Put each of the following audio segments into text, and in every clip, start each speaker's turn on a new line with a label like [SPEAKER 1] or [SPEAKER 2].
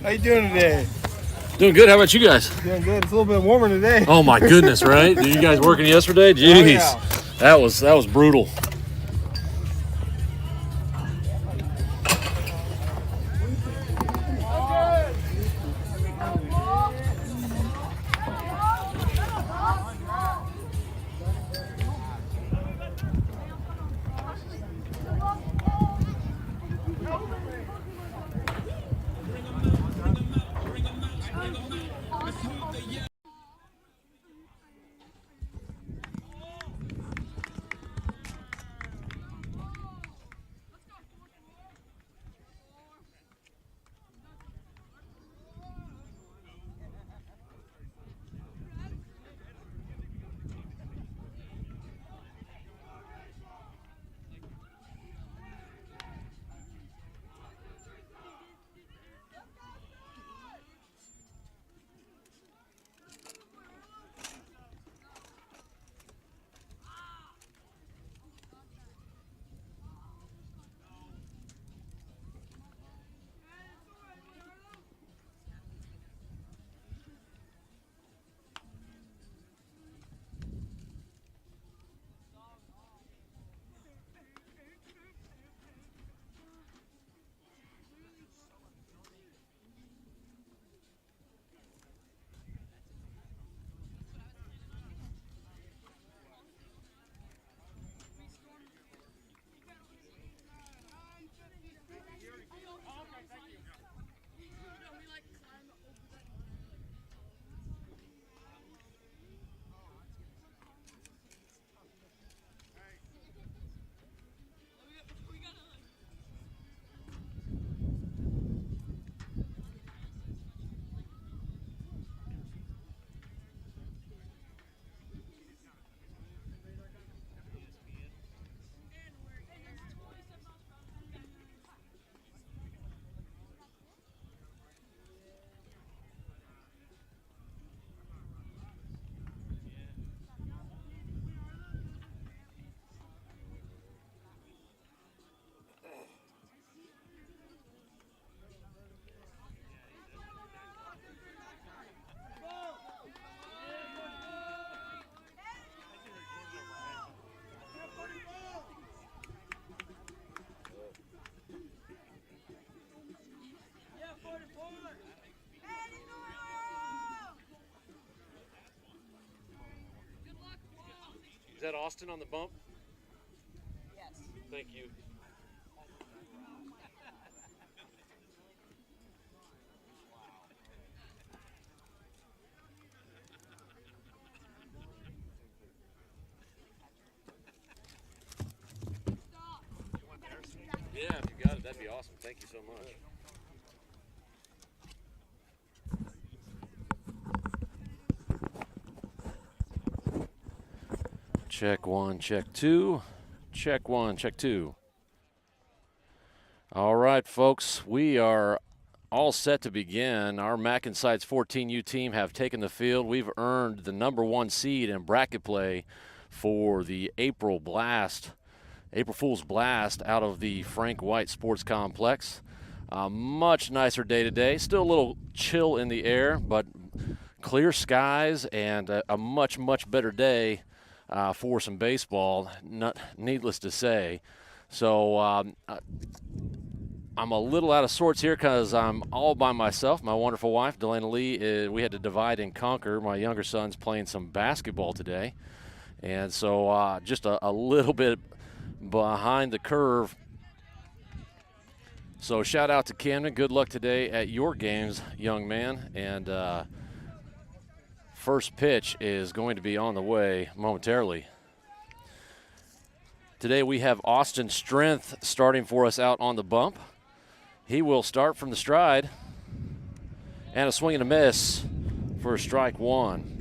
[SPEAKER 1] How you doing today?
[SPEAKER 2] Doing good. How about you guys?
[SPEAKER 1] Doing good. It's a little bit warmer today.
[SPEAKER 2] Oh my goodness, right? Did you guys working yesterday? Jeez,
[SPEAKER 1] Oh, yeah.
[SPEAKER 2] that was brutal. Is that Austin on the bump?
[SPEAKER 3] Yes.
[SPEAKER 2] Thank you. Yeah, if you got it, that'd be awesome. Thank you so much. Check one, check two. Check one, check two. All right, folks, we are all set to begin. Our Mac N Seitz 14U team have taken the field. We've earned the #1 seed in bracket play for the April Fool's Blast out of the Frank White Sports Complex. Much nicer day today. Still a little chill in the air, but clear skies and a much, much better day for some baseball, needless to say. So I'm a little out of sorts here because I'm all by myself. My wonderful wife, Delaney Lee, we had to divide and conquer. My younger son's playing some basketball today. And so just a little bit behind the curve. So shout out to Camden. Good luck today at your games, young man. And first pitch is going to be on the way momentarily. Today we have Austin Strength starting for us out on the bump. He will start from the stride. And a swing and a miss for strike one.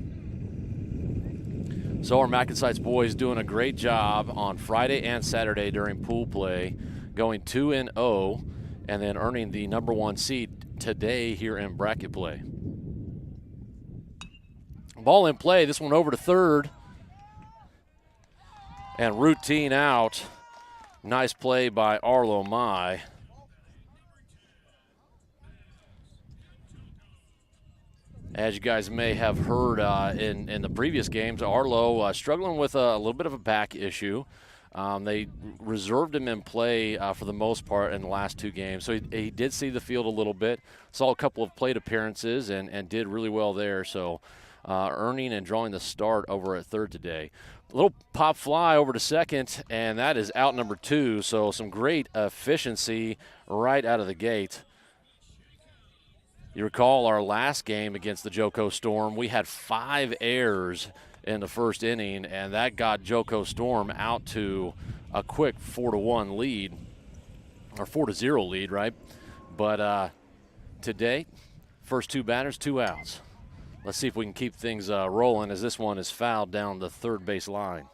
[SPEAKER 2] So our Mac N Seitz boys doing a great job on Friday and Saturday during pool play, going 2-0 and then earning the #1 seed today here in bracket play. Ball in play, this one over to third. And routine out. Nice play by Arlo Mai. As you guys may have heard in the previous games, Arlo struggling with a little bit of a back issue. They reserved him in play for the most part in the last 2 games. So he did see the field a little bit, saw a couple of plate appearances, and did really well there. So earning and drawing the start over at third today. A little pop fly over to second, and that is out number 2. So some great efficiency right out of the gate. You recall our last game against the Joco Storm, we had 5 errors in the first inning, and that got Joco Storm out to a quick 4-1 lead, or 4-0 lead, right? But today, first 2 batters, 2 outs. Let's see if we can keep things rolling as this one is fouled down the third base line.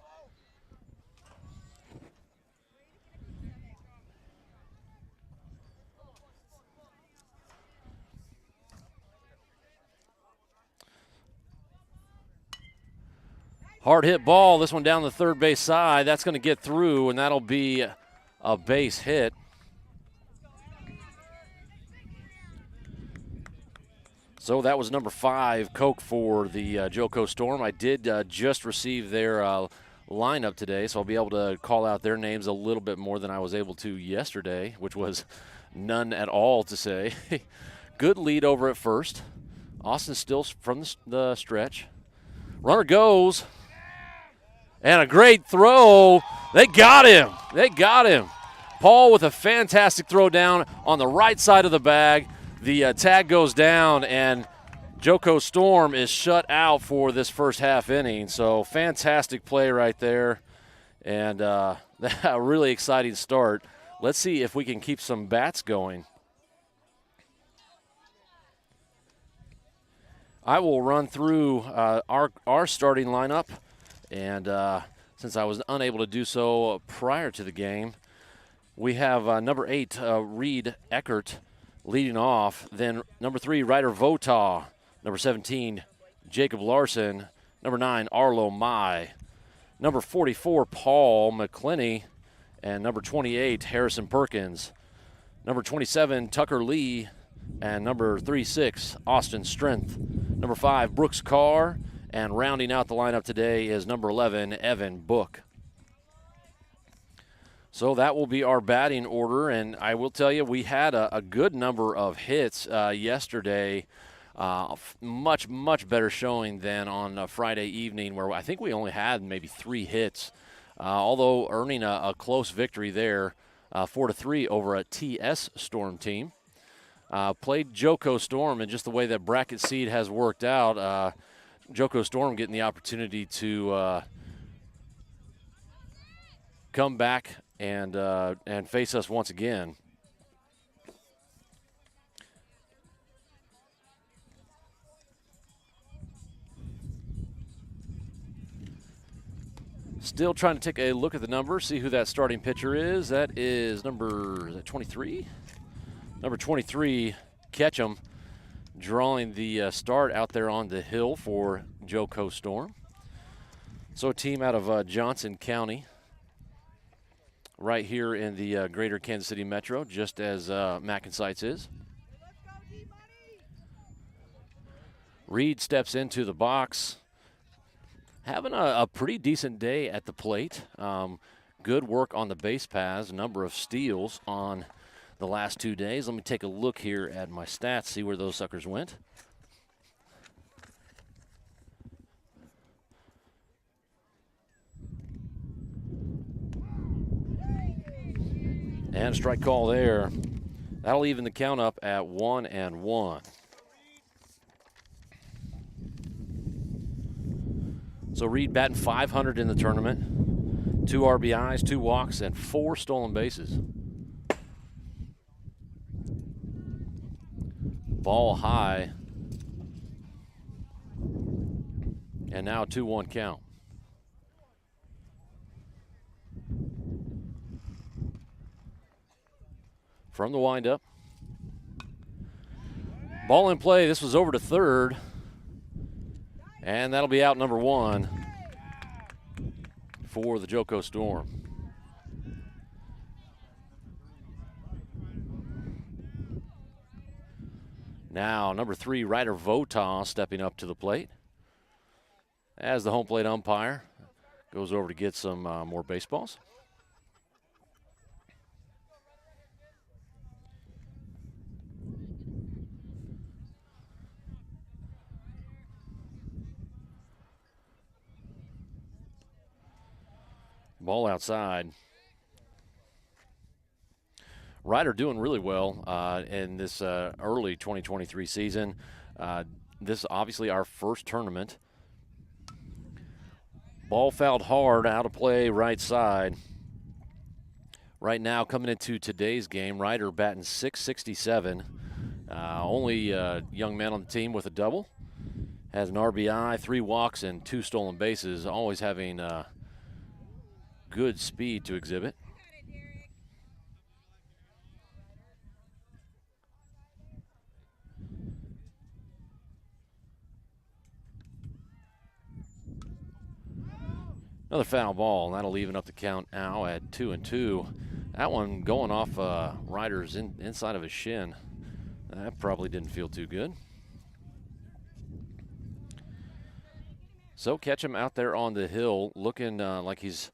[SPEAKER 2] Hard hit ball, this one down the third base side. That's going to get through, and that'll be a base hit. So that was number 5, Coke, for the Joco Storm. I did just receive their lineup today, so I'll be able to call out their names a little bit more than I was able to yesterday, which was none at all to say. Good lead over at first. Austin still from the stretch. Runner goes. And a great throw. They got him. They got him. Paul with a fantastic throw down on the right side of the bag. The tag goes down, and Joco Storm is shut out for this first half inning. So fantastic play right there, and a really exciting start. Let's see if we can keep some bats going. I will run through our starting lineup. And since I was unable to do so prior to the game, we have number 8, Reed Eckert, leading off. Then number 3, Ryder Votah. Number 17, Jacob Larson. Number 9, Arlo Mai. Number 44, Paul McClinney. And number 28, Harrison Perkins. Number 27, Tucker Lee. And number 36, Austin Strength. Number 5, Brooks Carr. And rounding out the lineup today is number 11, Evan Book. So that will be our batting order, and I will tell you we had a good number of hits yesterday. Much, much better showing than on Friday evening, where I think we only had maybe 3 hits, although earning a close victory there, 4-3 over a TS Storm team. Played Joco Storm, and just the way that bracket seed has worked out, Joco Storm getting the opportunity to come back and face us once again. Still trying to take a look at the numbers, see who that starting pitcher is. That is number 23? Number 23, Ketchum, drawing the start out there on the hill for Joco Storm. So a team out of Johnson County, right here in the greater Kansas City metro, just as Mac N Seitz is. Reed steps into the box, having a pretty decent day at the plate. Good work on the base paths, a number of steals on the last 2 days. Let me take a look here at my stats, see where those suckers went. And a strike call there. That'll even the count up at 1-1. So Reed batting .500 in the tournament. 2 RBIs, 2 walks, and 4 stolen bases. Ball high. And now a 2-1 count. From the windup. Ball in play. This was over to third. And that'll be out number 1 for the Joco Storm. Now, number 3, Ryder Votaw stepping up to the plate as the home plate umpire goes over to get some more baseballs. Ball outside. Ryder doing really well in this early 2023 season. This is obviously our first tournament. Ball fouled hard, out of play, right side. Right now, coming into today's game, Ryder batting .667. Only young man on the team with a double. Has an RBI, 3 walks, and 2 stolen bases. Always having good speed to exhibit. Another foul ball, and that'll even up the count now at 2-2. That one going off Ryder's inside of his shin. That probably didn't feel too good. So catch him out there on the hill, looking like he's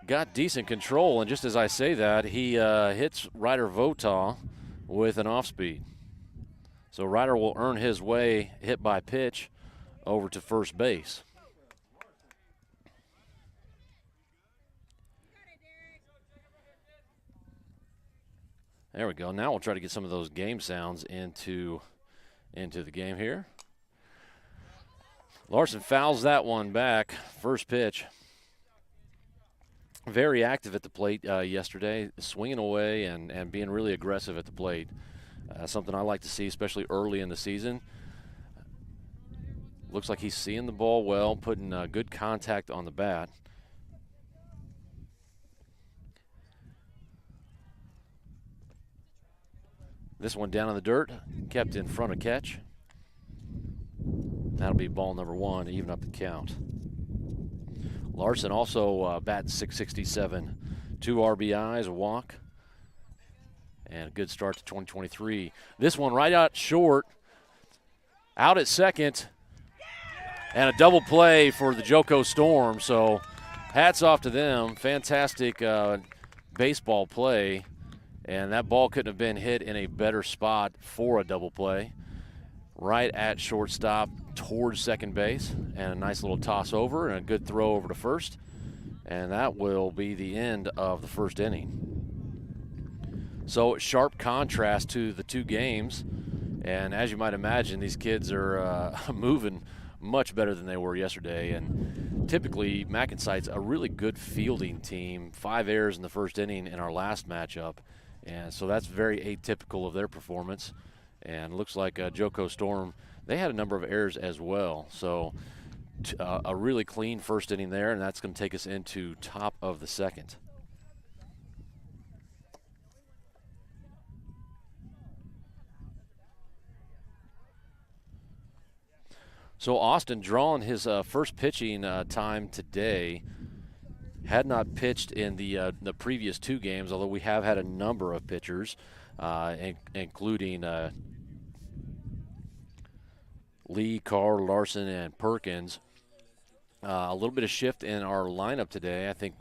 [SPEAKER 2] got decent control. And just as I say that, he hits Ryder Votaw with an off-speed. So Ryder will earn his way, hit by pitch, over to first base. There we go. Now we'll try to get some of those game sounds into the game here. Larson fouls that one back. First pitch. Very active at the plate yesterday, swinging away and being really aggressive at the plate. Something I like to see, especially early in the season. Looks like he's seeing the ball well, putting good contact on the bat. This one down in the dirt, kept in front of catch. That'll be ball number 1 to even up the count. Larson also batting .667, 2 RBIs, a walk, and a good start to 2023. This one right out short, out at second, and a double play for the Joco Storm. So hats off to them. Fantastic baseball play. And that ball couldn't have been hit in a better spot for a double play. Right at shortstop towards second base. And a nice little toss over and a good throw over to first. And that will be the end of the first inning. So sharp contrast to the 2 games. And as you might imagine, these kids are moving much better than they were yesterday. And typically, Mac N Seitz, a really good fielding team. 5 errors in the first inning in our last matchup. And so that's very atypical of their performance. And looks like Joco Storm, they had a number of errors as well. So a really clean first inning there, and that's going to take us into top of the second. So Austin drawing his first pitching time today. Had not pitched in the previous 2 games, although we have had a number of pitchers, including Lee, Carr, Larson, and Perkins. A little bit of shift in our lineup today. I think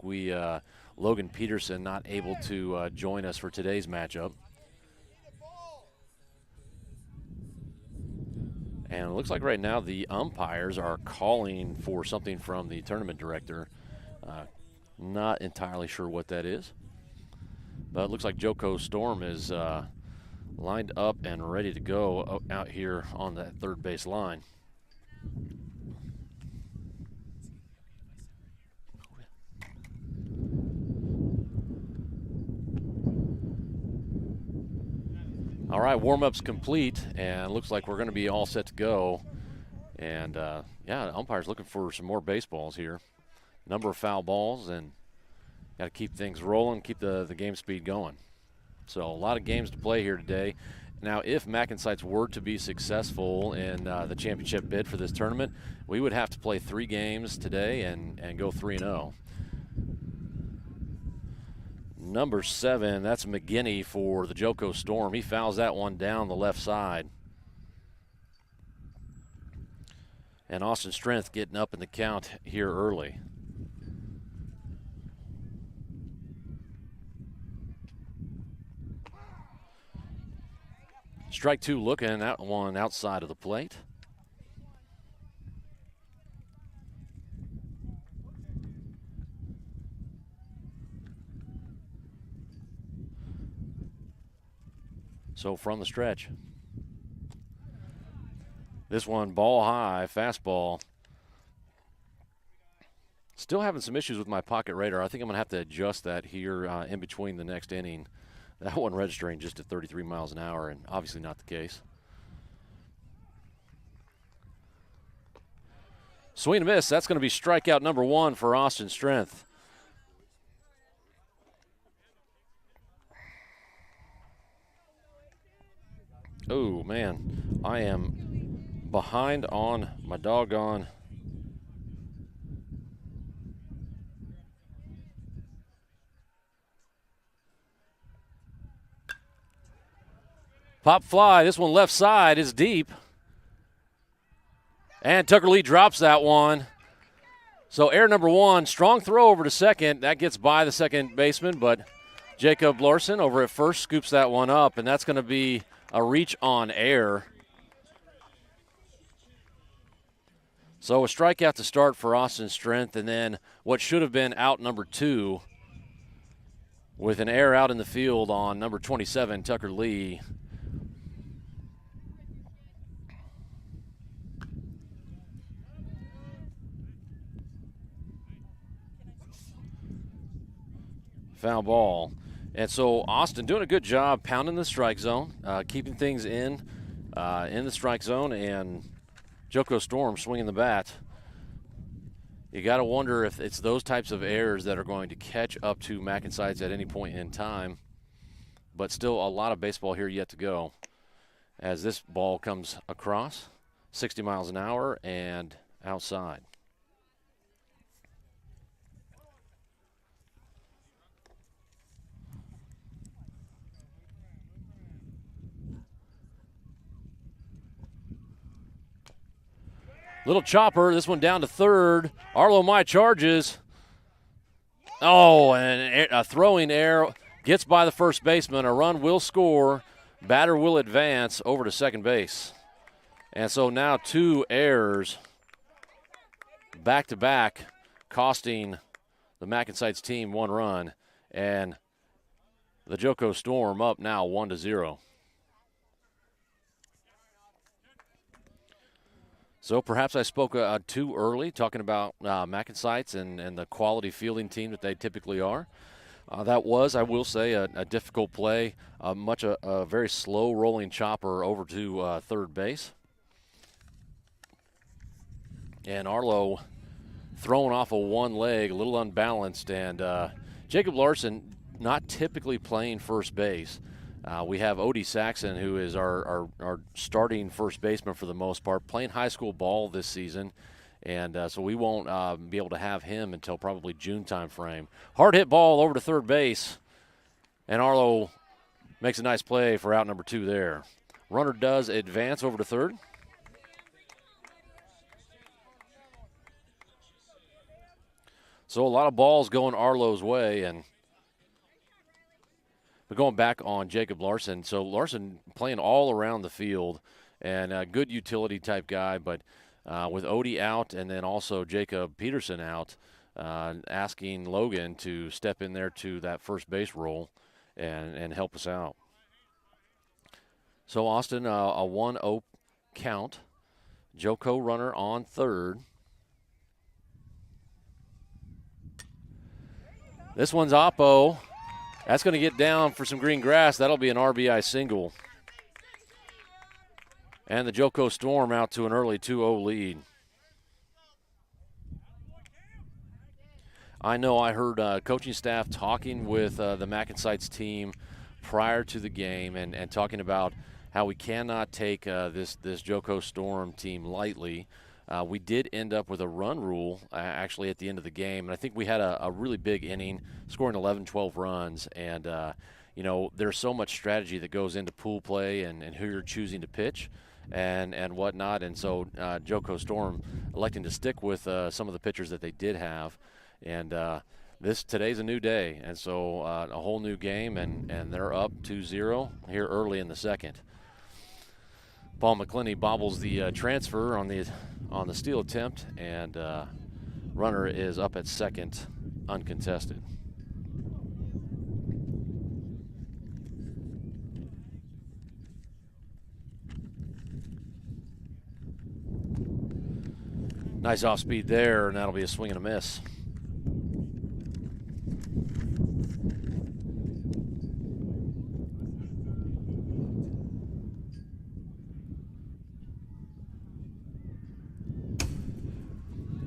[SPEAKER 2] Logan Peterson not able to join us for today's matchup. And it looks like right now the umpires are calling for something from the tournament director. Not entirely sure what that is. But it looks like Joco Storm is lined up and ready to go out here on that third base line. All right, warm-up's complete, and looks like we're going to be all set to go. And, yeah, the umpire's looking for some more baseballs here. Number of foul balls, and got to keep things rolling, keep the game speed going. So a lot of games to play here today. Now, if Mac N Seitz were to be successful in the championship bid for this tournament, we would have to play 3 games today and go 3-0. Number 7, that's McGinney for the Joco Storm. He fouls that one down the left side. And Austin Strength getting up in the count here early. Strike 2 looking, that one outside of the plate. So from the stretch. This one ball high, fastball. Still having some issues with my pocket radar. I think I'm going to have to adjust that here in between the next inning. That one registering just at 33 miles an hour, and obviously not the case. Swing and miss. That's going to be strikeout number 1 for Austin Strength. Oh, man. I am behind on my doggone. Pop fly. This one left side is deep. And Tucker Lee drops that one. So error number 1, strong throw over to second. That gets by the second baseman, but Jacob Larson over at first scoops that one up, and that's going to be a reach on air. So a strikeout to start for Austin Strength, and then what should have been out number 2 with an error out in the field on number 27, Tucker Lee. Foul ball. And so Austin doing a good job pounding the strike zone, keeping things in the strike zone, and Joco Storm swinging the bat. You got to wonder if it's those types of errors that are going to catch up to Mac N Seitz at any point in time. But still a lot of baseball here yet to go as this ball comes across 60 miles an hour and outside. Little chopper, this one down to third. Arlo Mai charges. Oh, and a throwing error gets by the first baseman. A run will score. Batter will advance over to second base. And so now 2 errors back-to-back, costing the Mac N Seitz team 1 run. And the Joco Storm up now 1-0. So perhaps I spoke too early talking about Mac N Seitz and the quality fielding team that they typically are. That was, I will say, a difficult play, a very slow rolling chopper over to third base. And Arlo throwing off of one leg, a little unbalanced, and Jacob Larson not typically playing first base. We have Odie Saxon, who is our starting first baseman for the most part, playing high school ball this season. And so we won't be able to have him until probably June time frame. Hard hit ball over to third base. And Arlo makes a nice play for out number 2 there. Runner does advance over to third. So a lot of balls going Arlo's way, and we're going back on Jacob Larson. So Larson playing all around the field, and a good utility type guy, but with Odie out and then also Jacob Peterson out, asking Logan to step in there to that first base role and help us out. So Austin, a 1-0 count. Joco runner on third. This one's Oppo. That's going to get down for some green grass. That'll be an RBI single. And the Joco Storm out to an early 2-0 lead. I know I heard coaching staff talking with the Mac N Seitz team prior to the game and talking about how we cannot take this Joco Storm team lightly. We did end up with a run rule actually at the end of the game, and I think we had a really big inning, scoring 11, 12 runs, and you know, there's so much strategy that goes into pool play and who you're choosing to pitch and whatnot, and so Joco Storm electing to stick with some of the pitchers that they did have, and today's a new day, and so a whole new game, and they're up 2-0 here early in the second. Paul McClinney bobbles the transfer on the steal attempt, and runner is up at second, uncontested. Nice off speed there, and that'll be a swing and a miss.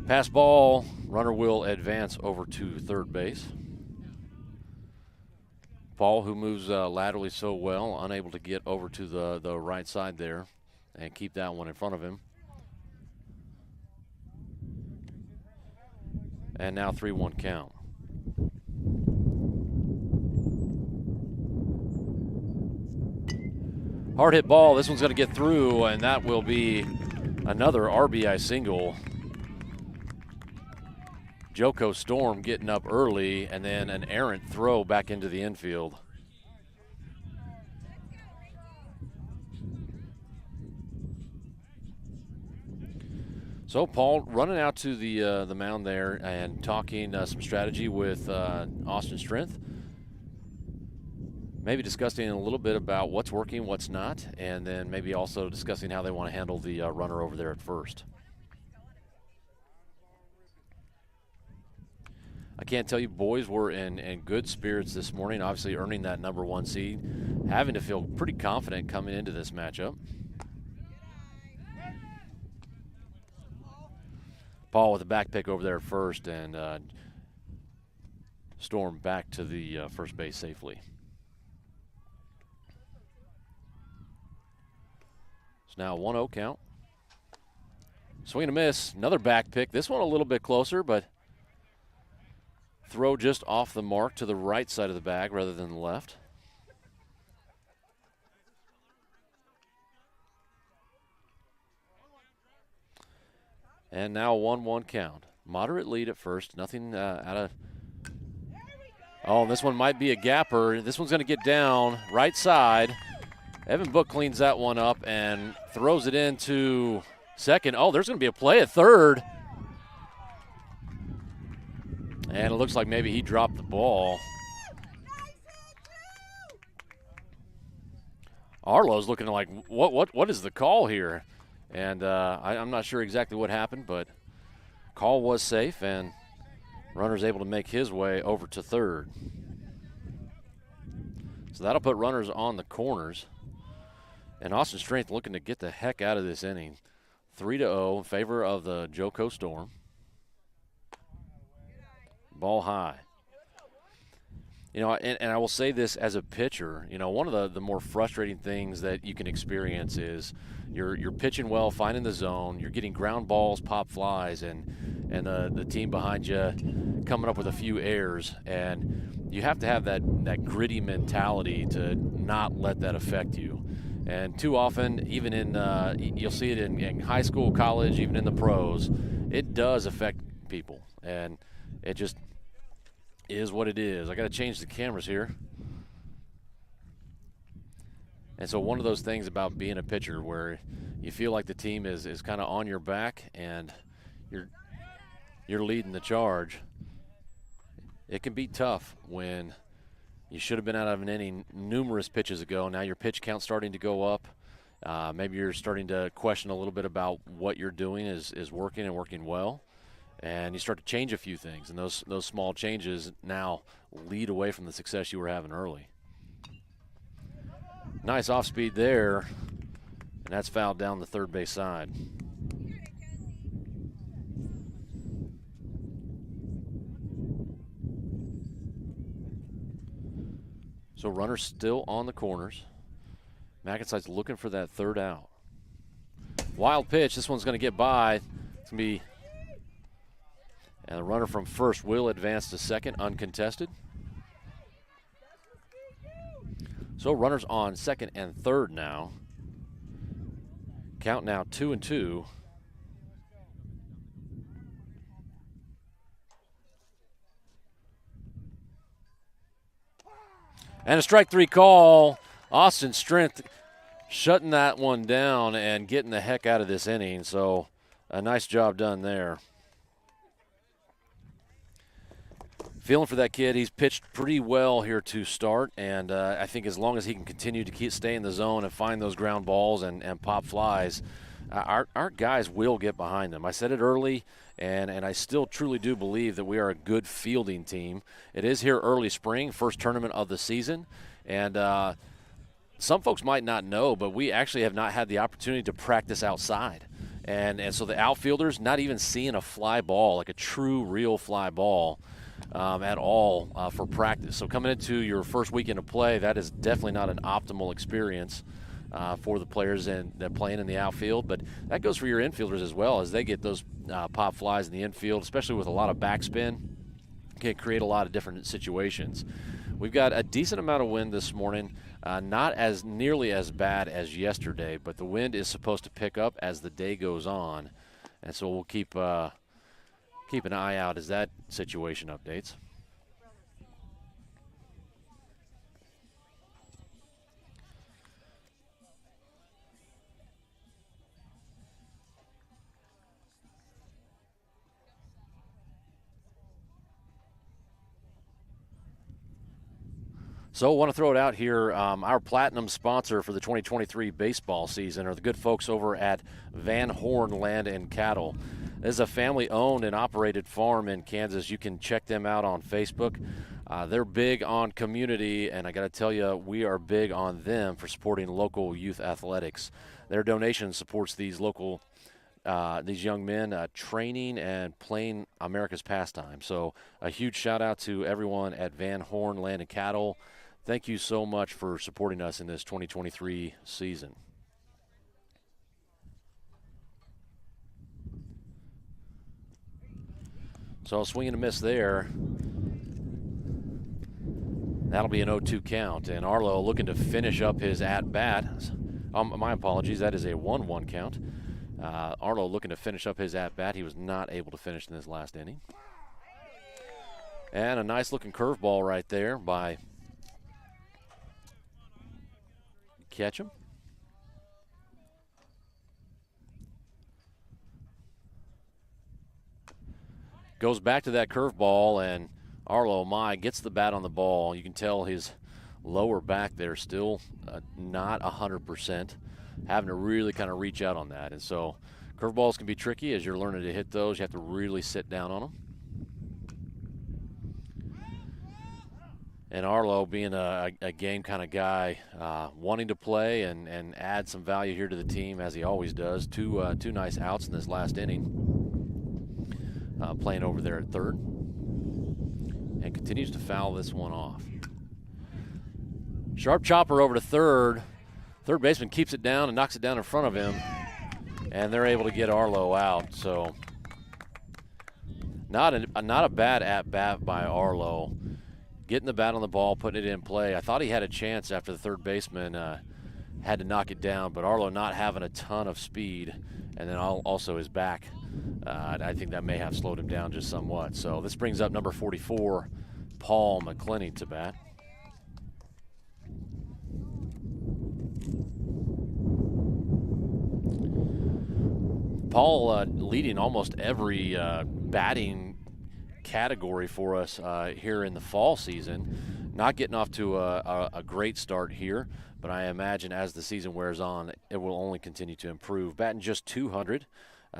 [SPEAKER 2] Pass ball, runner will advance over to third base. Paul, who moves laterally so well, unable to get over to the right side there and keep that one in front of him. And now 3-1 count. Hard hit ball. This one's going to get through, and that will be another RBI single. Joco Storm getting up early, and then an errant throw back into the infield. So Paul running out to the mound there and talking some strategy with Austin Strength. Maybe discussing a little bit about what's working, what's not, and then maybe also discussing how they want to handle the runner over there at first. I can't tell you, boys were in good spirits this morning, obviously earning that #1 seed, having to feel pretty confident coming into this matchup. Paul with a back pick over there at first, and Storm back to the first base safely. It's now a 1-0 count. Swing and a miss, another back pick. This one a little bit closer, but throw just off the mark to the right side of the bag rather than the left. And now a 1-1 count. Moderate lead at first, nothing out of. Oh, this one might be a gapper. This one's going to get down right side. Evan Book cleans that one up and throws it into second. Oh, there's going to be a play at third. And it looks like maybe he dropped the ball. Arlo's looking like, what is the call here? And I'm not sure exactly what happened, but call was safe, and runner's able to make his way over to third. So that'll put runners on the corners. And Austin Strength looking to get the heck out of this inning. 3-0 in favor of the Joco Storm. Ball high. You know, and I will say this as a pitcher, you know, one of the more frustrating things that you can experience is you're pitching well, finding the zone, you're getting ground balls, pop flies, and the team behind you coming up with a few errors, and you have to have that gritty mentality to not let that affect you. And too often, even you'll see it in high school, college, even in the pros, it does affect people, and it just is what it is. I got to change the cameras here. And so one of those things about being a pitcher where you feel like the team is kind of on your back and you're leading the charge, it can be tough when you should have been out of an inning numerous pitches ago. Now your pitch count's starting to go up. Maybe you're starting to question a little bit about what you're doing is working and working well. And you start to change a few things, and those small changes now lead away from the success you were having early. Nice off speed there, and that's fouled down the third base side. So runners still on the corners. Mac N Seitz looking for that third out. Wild pitch. This one's going to get by. It's going to be, and the runner from first will advance to second, uncontested. So runners on second and third now. Count now 2-2. And a strike three call. Austin Strength shutting that one down and getting the heck out of this inning. So a nice job done there. Feeling for that kid. He's pitched pretty well here to start, and I think as long as he can continue to stay in the zone and find those ground balls and pop flies, our guys will get behind them. I said it early, and I still truly do believe that we are a good fielding team. It is here early spring, first tournament of the season, and some folks might not know, but we actually have not had the opportunity to practice outside. And so the outfielders not even seeing a fly ball, like a true, real fly ball, at all for practice. So coming into your first weekend of play, that is definitely not an optimal experience for the players that playing in the outfield. But that goes for your infielders as well, as they get those pop flies in the infield, especially with a lot of backspin. Can create a lot of different situations. We've got a decent amount of wind this morning, not as nearly as bad as yesterday, but the wind is supposed to pick up as the day goes on, and so we'll keep an eye out as that situation updates. So I want to throw it out here. Our platinum sponsor for the 2023 baseball season are the good folks over at Van Horn Land and Cattle. This is a family-owned and operated farm in Kansas. You can check them out on Facebook. They're big on community, and I got to tell you, we are big on them for supporting local youth athletics. Their donation supports these young men training and playing America's pastime. So a huge shout-out to everyone at Van Horn Land and Cattle. Thank you so much for supporting us in this 2023 season. So swing and a miss there. That'll be an 0-2 count. And Arlo looking to finish up his at-bat. My apologies, that is a 1-1 count. Arlo looking to finish up his at-bat. He was not able to finish in this last inning. And a nice-looking curveball right there by Ketchum. Goes back to that curveball, and Arlo gets the bat on the ball. You can tell his lower back there still not 100%, having to really kind of reach out on that. And so curveballs can be tricky as you're learning to hit those. You have to really sit down on them. And Arlo being a game kind of guy, wanting to play and add some value here to the team, as he always does. Two nice outs in this last inning. Playing over there at third, and continues to foul this one off. Sharp chopper over to third. Third baseman keeps it down and knocks it down in front of him, and they're able to get Arlo out. So not a bad at-bat by Arlo. Getting the bat on the ball, putting it in play. I thought he had a chance after the third baseman had to knock it down, but Arlo not having a ton of speed, and then also his back. I think that may have slowed him down just somewhat. So this brings up number 44, Paul McClenny, to bat. Paul leading almost every batting category for us here in the fall season. Not getting off to a great start here, but I imagine as the season wears on, it will only continue to improve. Batting just 200.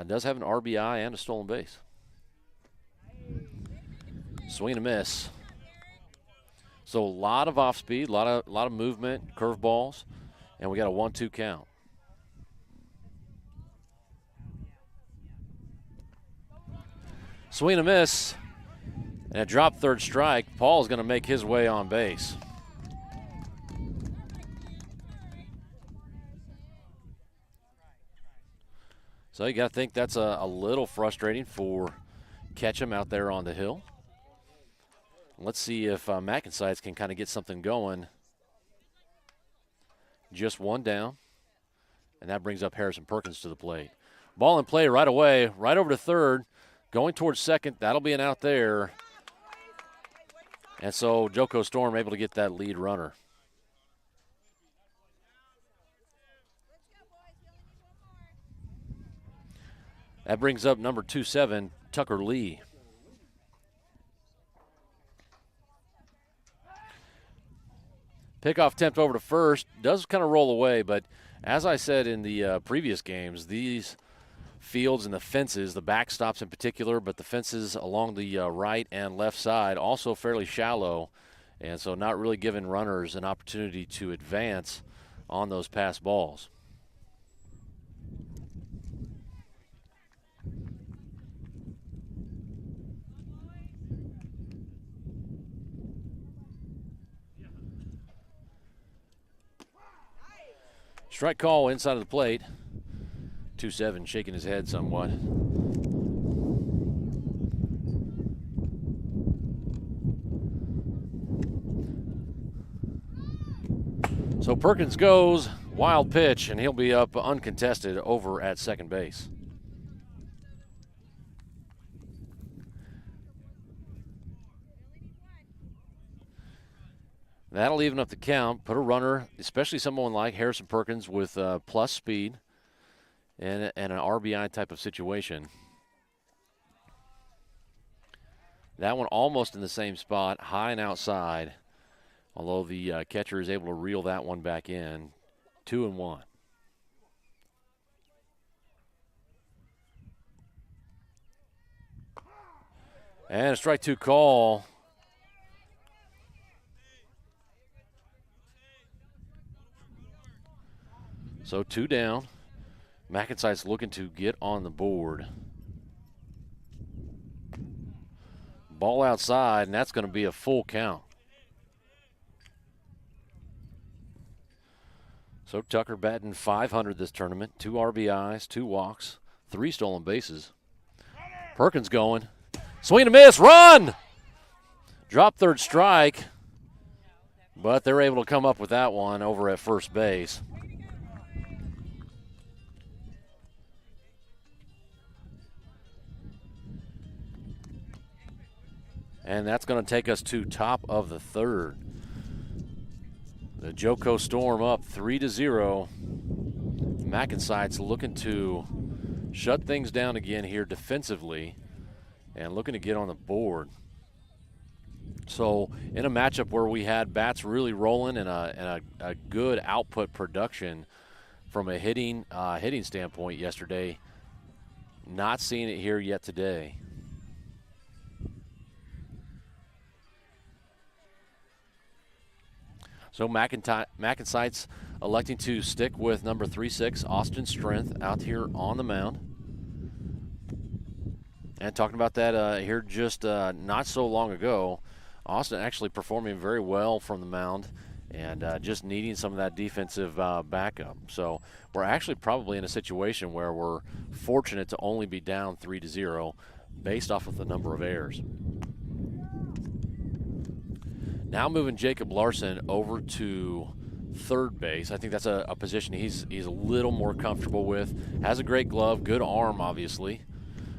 [SPEAKER 2] Does have an RBI and a stolen base. Swing and a miss. So a lot of off speed, a lot of movement, curveballs, and we got a 1-2 count. Swing and a miss, and a drop third strike. Paul is going to make his way on base. So you got to think that's a little frustrating for Ketchum out there on the hill. Let's see if Mac N Seitz can kind of get something going. Just one down, and that brings up Harrison Perkins to the plate. Ball in play right away, right over to third, going towards second. That'll be an out there. And so Joco Storm able to get that lead runner. That brings up number 27, Tucker Lee. Pickoff attempt over to first. Does kind of roll away, but as I said in the previous games, these fields and the fences, the backstops in particular, but the fences along the right and left side also fairly shallow, and so not really giving runners an opportunity to advance on those pass balls. Strike call inside of the plate. 2-7 shaking his head somewhat. So Perkins goes, wild pitch, and he'll be up uncontested over at second base. That'll even up the count, put a runner, especially someone like Harrison Perkins with plus speed and an RBI type of situation. That one almost in the same spot, high and outside, although the catcher is able to reel that one back in. 2-1. And a strike two call. So 2 down. Mac N Seitz looking to get on the board. Ball outside, and that's going to be a full count. So Tucker batting .500 this tournament. 2 RBIs, 2 walks, 3 stolen bases. Perkins going. Swing and a miss, run! Drop third strike, but they're able to come up with that one over at first base. And that's going to take us to top of the third. The Joco Storm up 3-0. Mac N Seitz looking to shut things down again here defensively and looking to get on the board. So in a matchup where we had bats really rolling and a good output production from a hitting standpoint yesterday, not seeing it here yet today. So Mac N Seitz electing to stick with number 3-6, Austin Strength, out here on the mound. And talking about that here just not so long ago, Austin actually performing very well from the mound and just needing some of that defensive backup. So we're actually probably in a situation where we're fortunate to only be down 3-0 based off of the number of errors. Now moving Jacob Larson over to third base. I think that's a position he's a little more comfortable with. Has a great glove, good arm, obviously.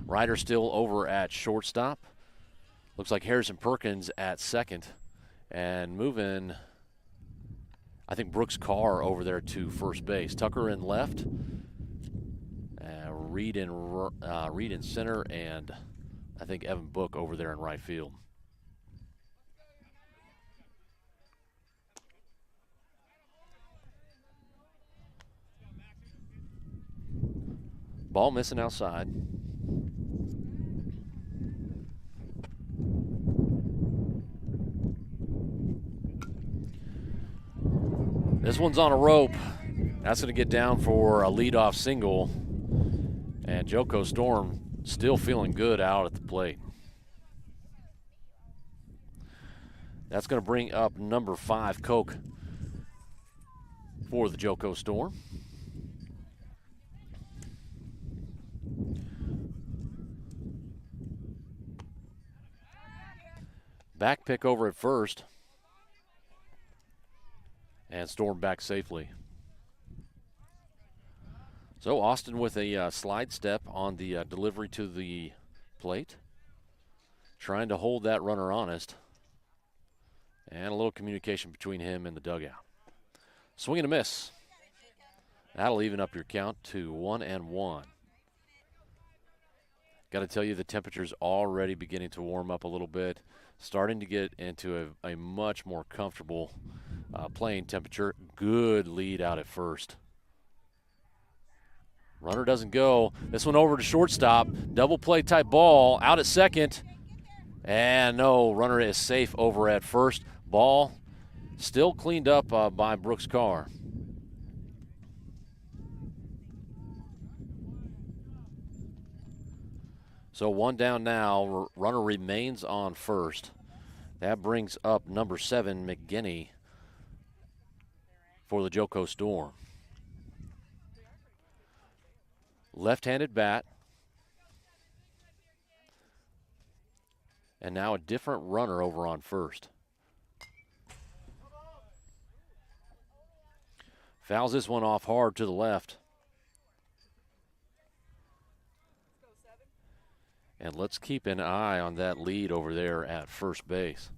[SPEAKER 2] Ryder still over at shortstop. Looks like Harrison Perkins at second. And moving, I think, Brooks Carr over there to first base. Tucker in left. Reed in center. And I think Evan Book over there in right field. Ball missing outside. This one's on a rope. That's going to get down for a leadoff single. And Joco Storm still feeling good out at the plate. That's going to bring up number 5, Koch, for the Joco Storm. Back pick over at first. And Storm back safely. So Austin with a slide step on the delivery to the plate. Trying to hold that runner honest. And a little communication between him and the dugout. Swing and a miss. That'll even up your count to 1-1. Got to tell you, the temperature's already beginning to warm up a little bit. Starting to get into a much more comfortable playing temperature. Good lead out at first. Runner doesn't go. This one over to shortstop. Double play type ball out at second. And no, runner is safe over at first. Ball still cleaned up by Brooks Carr. So one down now. Runner remains on first. That brings up number 7, McGinney, for the Joco Storm. Left-handed bat. And now a different runner over on first. Fouls this one off hard to the left. And let's keep an eye on that lead over there at first base.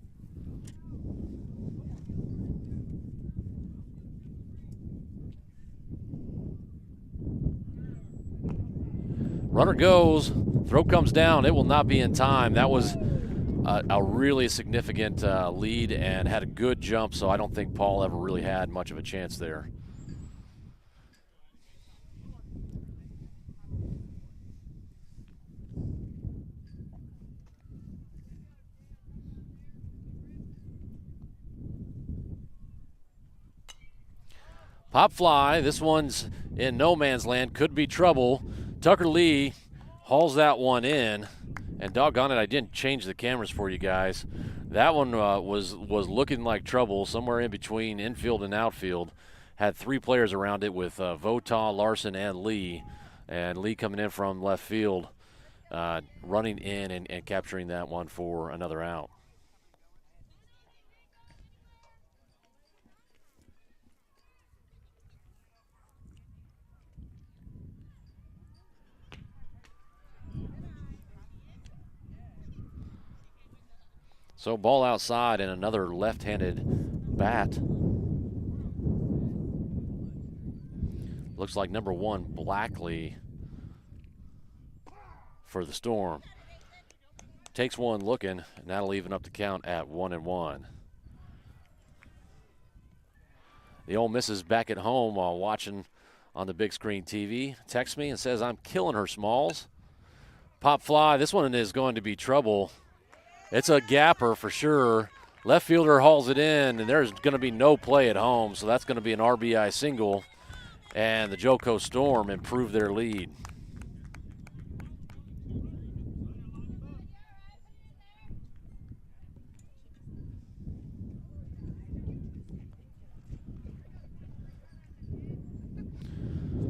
[SPEAKER 2] Runner goes, throw comes down. It will not be in time. That was a really significant lead and had a good jump, so I don't think Paul ever really had much of a chance there. Pop fly, this one's in no man's land, could be trouble. Tucker Lee hauls that one in, and doggone it, I didn't change the cameras for you guys. That one was looking like trouble, somewhere in between infield and outfield. Had 3 players around it with Votaw, Larson, and Lee. And Lee coming in from left field, running in and capturing that one for another out. So ball outside and another left-handed bat. Looks like number 1, Blackley, for the Storm. Takes one looking, and that'll even up the count at 1-1. The Ole Miss is back at home while watching on the big screen TV. Texts me and says, "I'm killing her, Smalls." Pop fly, this one is going to be trouble. It's a gapper for sure. Left fielder hauls it in, and there's going to be no play at home, so that's going to be an RBI single, and the Joco Storm improve their lead.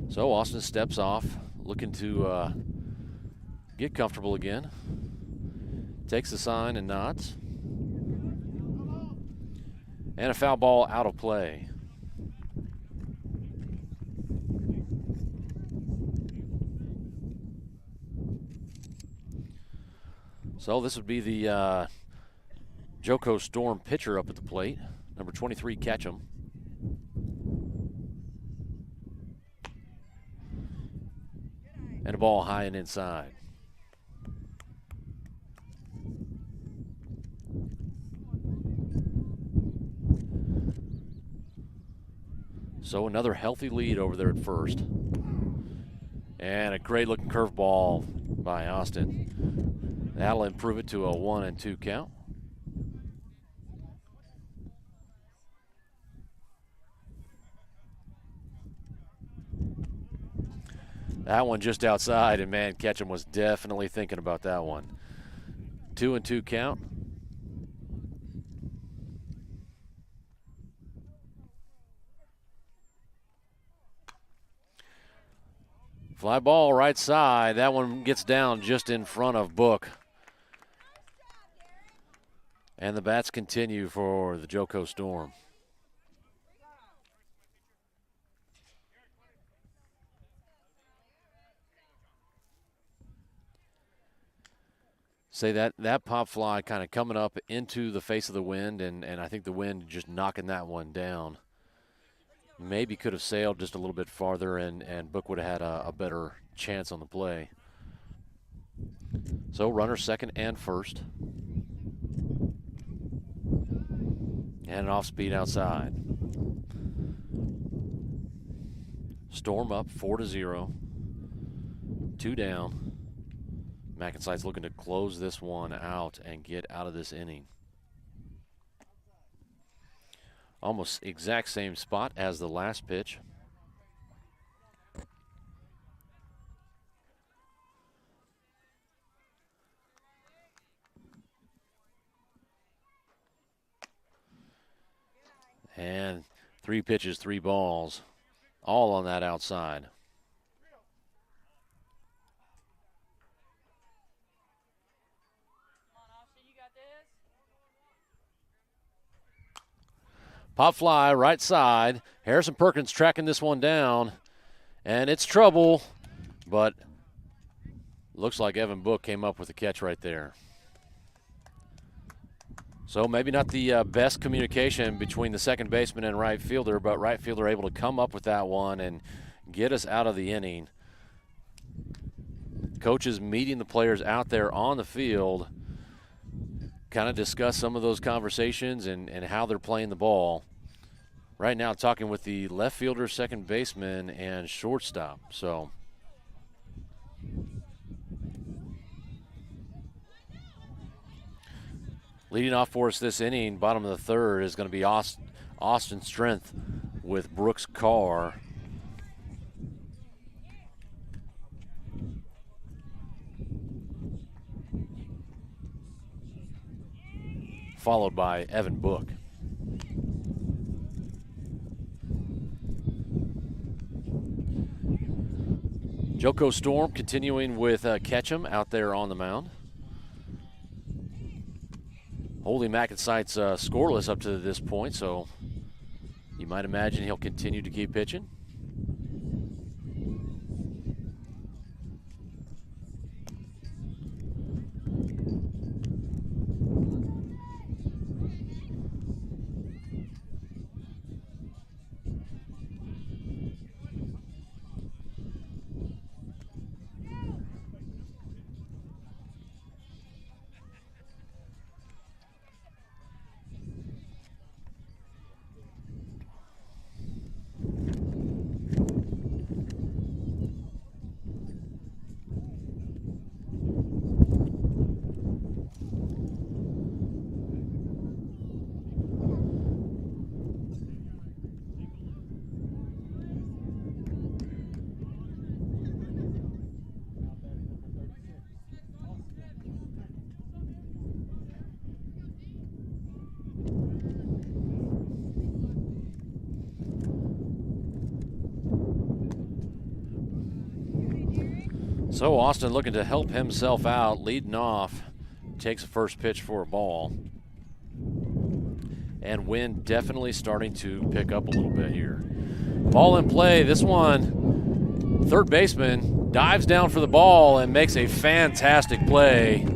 [SPEAKER 2] So Austin steps off, looking to get comfortable again. Takes the sign and nods. And a foul ball out of play. So this would be the Joco Storm pitcher up at the plate. Number 23, Ketchum. And a ball high and inside. So another healthy lead over there at first. And a great looking curveball by Austin. That'll improve it to a 1-2 count. That one just outside, and man, Ketchum was definitely thinking about that one. 2-2 count. Fly ball right side. That one gets down just in front of Book. And the bats continue for the Joco Storm. Say that pop fly kind of coming up into the face of the wind, and I think the wind just knocking that one down. Maybe could have sailed just a little bit farther, and Book would have had a better chance on the play. So runner second and first. And an off speed outside. Storm up 4-0. 2 down. Mac N Seitz looking to close this one out and get out of this inning. Almost exact same spot as the last pitch. And 3 pitches, 3 balls, all on that outside. Pop fly, right side. Harrison Perkins tracking this one down, and it's trouble, but looks like Evan Book came up with the catch right there. So maybe not the best communication between the second baseman and right fielder, but right fielder able to come up with that one and get us out of the inning. Coaches meeting the players out there on the field, kind of discuss some of those conversations and how they're playing the ball. Right now talking with the left fielder, second baseman, and shortstop. So leading off for us this inning, bottom of the third, is going to be Austin Strength with Brooks Carr. Followed by Evan Book. Joco Storm continuing with Ketchum out there on the mound. Holding Mac N Seitz scoreless up to this point, so you might imagine he'll continue to keep pitching. So Austin looking to help himself out, leading off, takes the first pitch for a ball. And wind definitely starting to pick up a little bit here. Ball in play, this one, third baseman dives down for the ball and makes a fantastic play.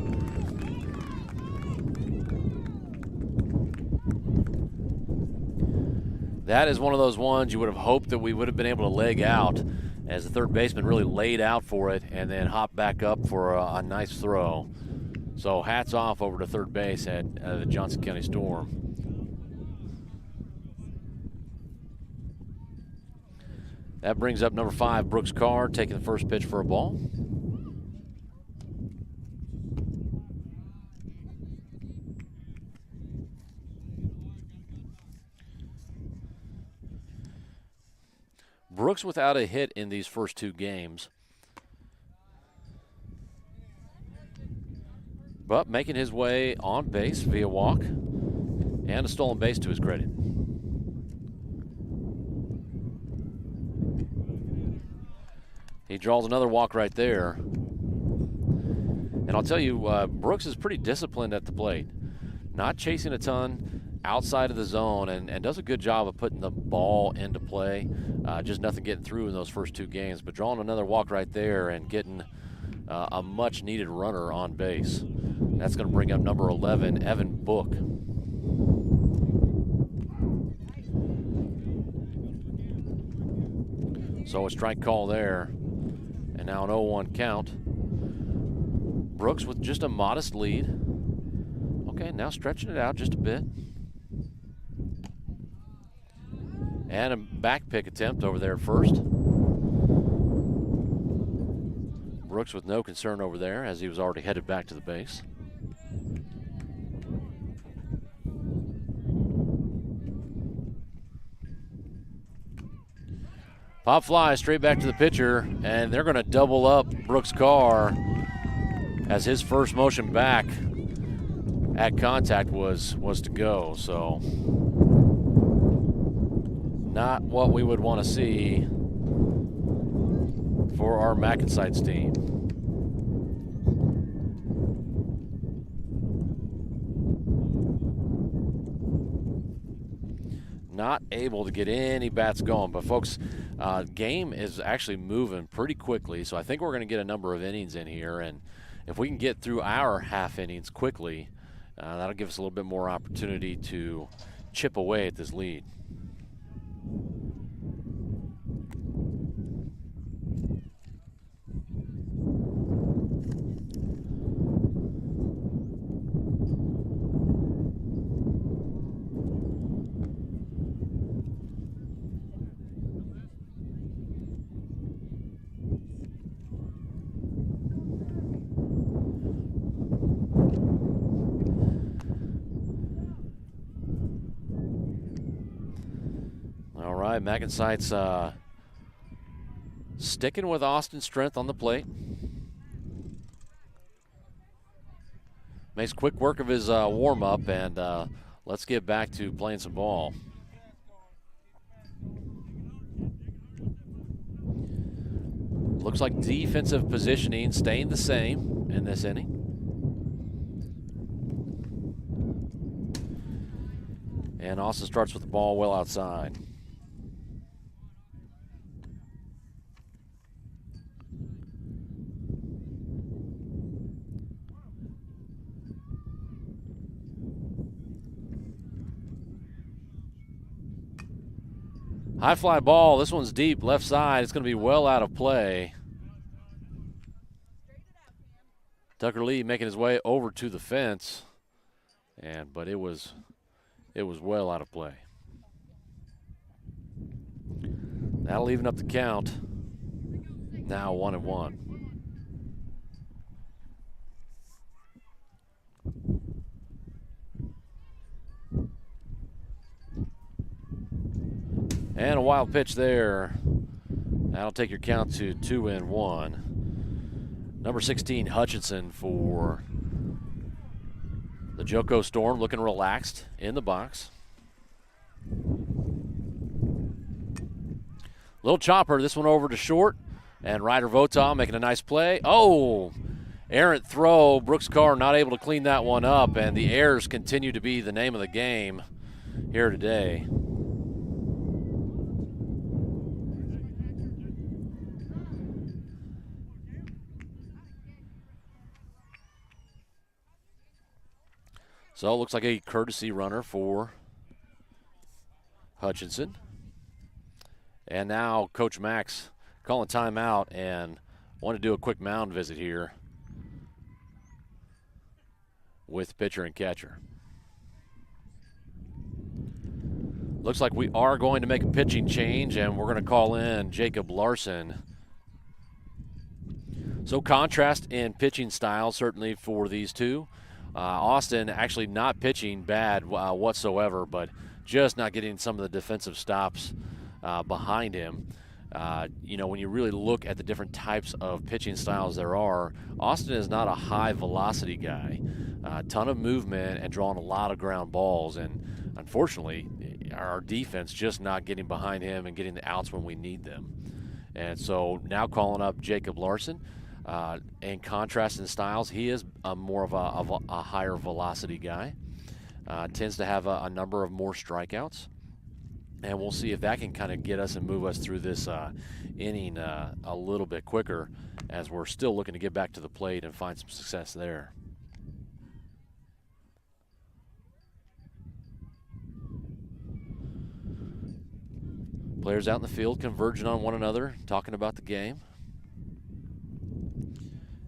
[SPEAKER 2] That is one of those ones you would have hoped that we would have been able to leg out, as the third baseman really laid out for it and then hopped back up for a nice throw. So hats off over to third base at the Johnson County Storm. That brings up number 5, Brooks Carr, taking the first pitch for a ball. Brooks without a hit in these first 2 games, but making his way on base via walk and a stolen base to his credit. He draws another walk right there. And I'll tell you, Brooks is pretty disciplined at the plate. not chasing a ton, outside of the zone, and does a good job of putting the ball into play. Just nothing getting through in those first 2 games, but drawing another walk right there and getting a much-needed runner on base. That's going to bring up number 11, Evan Book. So a strike call there, and now an 0-1 count. Brooks with just a modest lead. Okay, now stretching it out just a bit. And a back pick attempt over there at first. Brooks with no concern over there as he was already headed back to the base. Pop fly straight back to the pitcher, and they're going to double up Brooks' Carr as his first motion back at contact was to go. So not what we would want to see for our Mac N Seitz team. Not able to get any bats going, but folks, game is actually moving pretty quickly, so I think we're going to get a number of innings in here, and if we can get through our half innings quickly, that'll give us a little bit more opportunity to chip away at this lead. Mac N Seitz sticking with Austin's strength on the plate. Makes quick work of his warm-up, and let's get back to playing some ball. Looks like defensive positioning staying the same in this inning. And Austin starts with the ball well outside. High fly ball. This one's deep left side. It's going to be well out of play. Tucker Lee making his way over to the fence, but it was well out of play. That'll even up the count. Now 1-1. And a wild pitch there. That'll take your count to 2-1. Number 16, Hutchinson for the Joco Storm, looking relaxed in the box. Little chopper, this one over to short. And Ryder Votaw making a nice play. Oh, errant throw. Brooks Carr not able to clean that one up, and the errors continue to be the name of the game here today. So it looks like a courtesy runner for Hutchinson. And now Coach Max calling timeout and want to do a quick mound visit here with pitcher and catcher. Looks like we are going to make a pitching change, and we're going to call in Jacob Larson. So contrast in pitching style certainly for these two. Austin actually not pitching bad whatsoever, but just not getting some of the defensive stops behind him. When you really look at the different types of pitching styles there are, Austin is not a high velocity guy. A ton of movement and drawing a lot of ground balls, and unfortunately our defense just not getting behind him and getting the outs when we need them. And so now calling up Jacob Larson. In contrast in styles, he is more of a higher velocity guy. tends to have a number of more strikeouts. And we'll see if that can kind of get us and move us through this inning a little bit quicker, as we're still looking to get back to the plate and find some success there. Players out in the field converging on one another, talking about the game.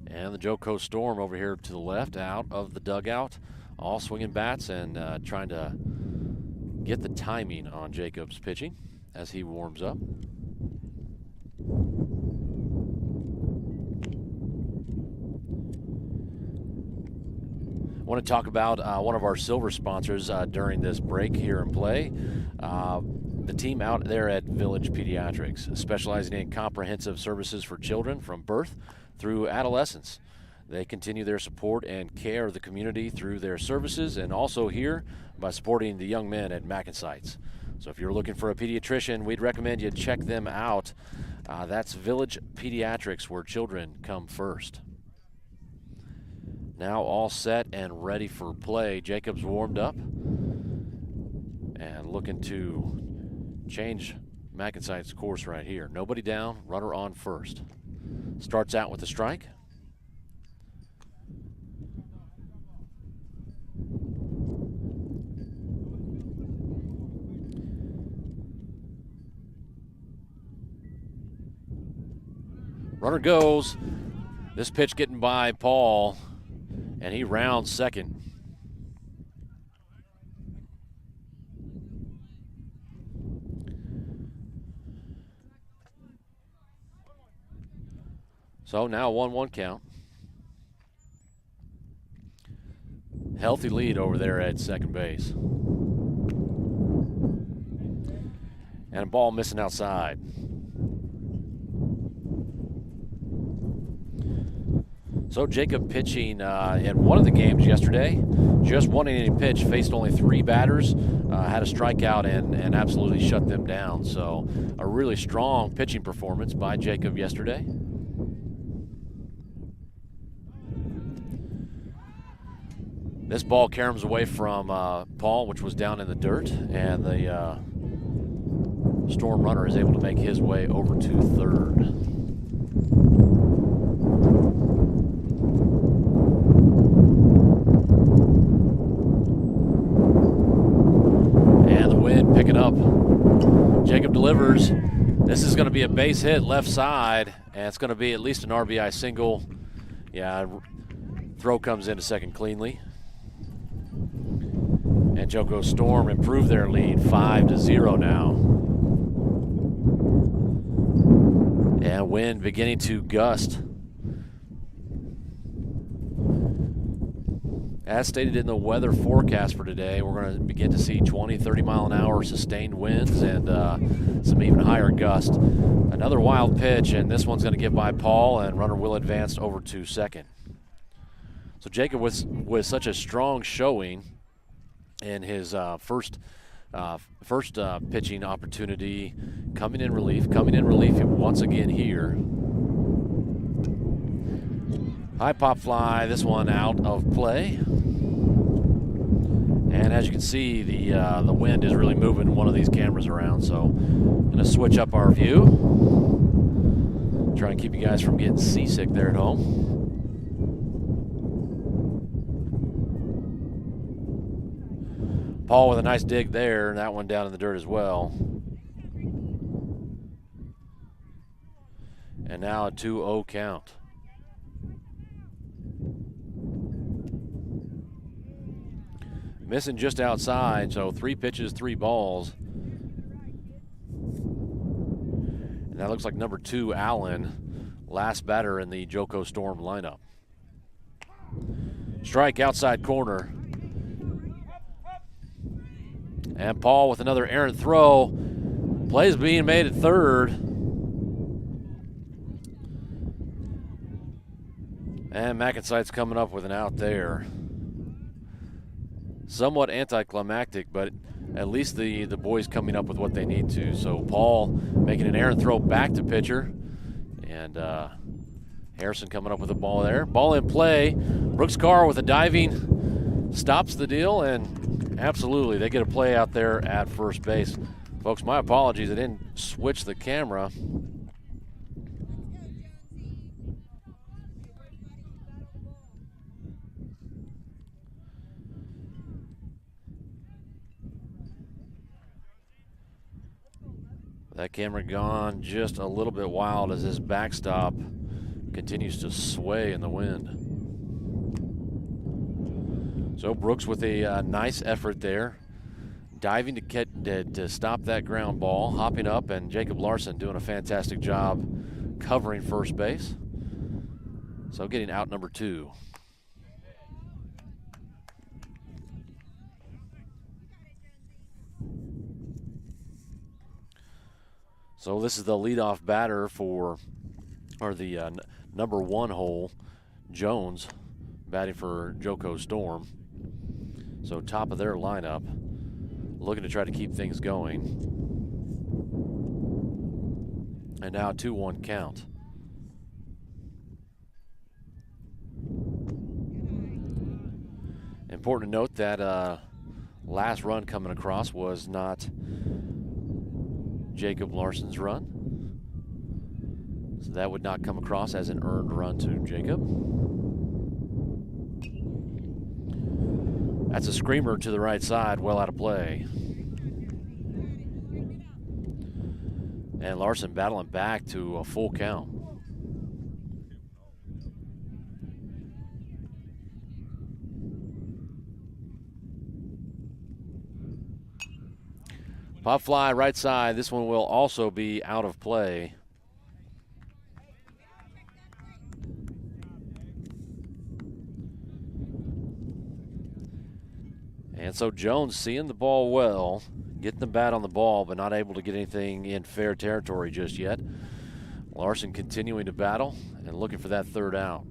[SPEAKER 2] And the Joco Storm over here to the left, out of the dugout, all swinging bats and trying to get the timing on Jacob's pitching as he warms up. I want to talk about one of our silver sponsors during this break here in play. The team out there at Village Pediatrics, specializing in comprehensive services for children from birth through adolescence. They continue their support and care of the community through their services, and also here by supporting the young men at Mac N Seitz. So if you're looking for a pediatrician, we'd recommend you check them out. That's Village Pediatrics, where children come first. Now all set and ready for play. Jacob's warmed up and looking to change Mac N Seitz's course right here. Nobody down, runner on first. Starts out with a strike. Runner goes. This pitch getting by Paul, and he rounds second. So now 1-1 count. Healthy lead over there at second base. And a ball missing outside. So Jacob pitching in one of the games yesterday. Just one inning pitch, faced only 3 batters, had a strikeout and absolutely shut them down. So a really strong pitching performance by Jacob yesterday. This ball caroms away from Paul, which was down in the dirt, and the Storm runner is able to make his way over to third. And the wind picking up. Jacob delivers. This is going to be a base hit left side, and it's going to be at least an RBI single. Yeah, throw comes into second cleanly. And Joco Storm improved their lead 5-0 now. And wind beginning to gust. As stated in the weather forecast for today, we're going to begin to see 20, 30 mile an hour sustained winds and some even higher gust. Another wild pitch, and this one's going to get by Paul, and runner will advance over to second. So Jacob with such a strong showing in his first pitching opportunity, coming in relief once again here. High pop fly, this one out of play. And as you can see, the wind is really moving one of these cameras around, so I'm going to switch up our view. Try and keep you guys from getting seasick there at home. Paul with a nice dig there, and that one down in the dirt as well. And now a 2-0 count. Missing just outside, so 3 pitches, 3 balls. And that looks like number 2, Allen, last batter in the Joco Storm lineup. Strike outside corner. And Paul with another errant throw. Plays being made at third. And Mac N Seitz coming up with an out there. Somewhat anticlimactic, but at least the boys coming up with what they need to. So Paul making an errant throw back to pitcher. And Harrison coming up with a ball there. Ball in play. Brooks Carr with a diving stops the deal, and Absolutely, they get a play out there at first base. Folks, my apologies, I didn't switch the camera. That camera gone just a little bit wild as this backstop continues to sway in the wind. So Brooks with a nice effort there, diving to stop that ground ball, hopping up, and Jacob Larson doing a fantastic job covering first base. So getting out number 2. So this is the leadoff batter for, or the number 1 hole, Jones, batting for Joco Storm. So top of their lineup, looking to try to keep things going. And now 2-1 count. Important to note that last run coming across was not Jacob Larson's run. So that would not come across as an earned run to Jacob. That's a screamer to the right side, well out of play. And Larson battling back to a full count. Pop fly right side. This one will also be out of play. And so Jones seeing the ball well, getting the bat on the ball, but not able to get anything in fair territory just yet. Larson continuing to battle and looking for that third out.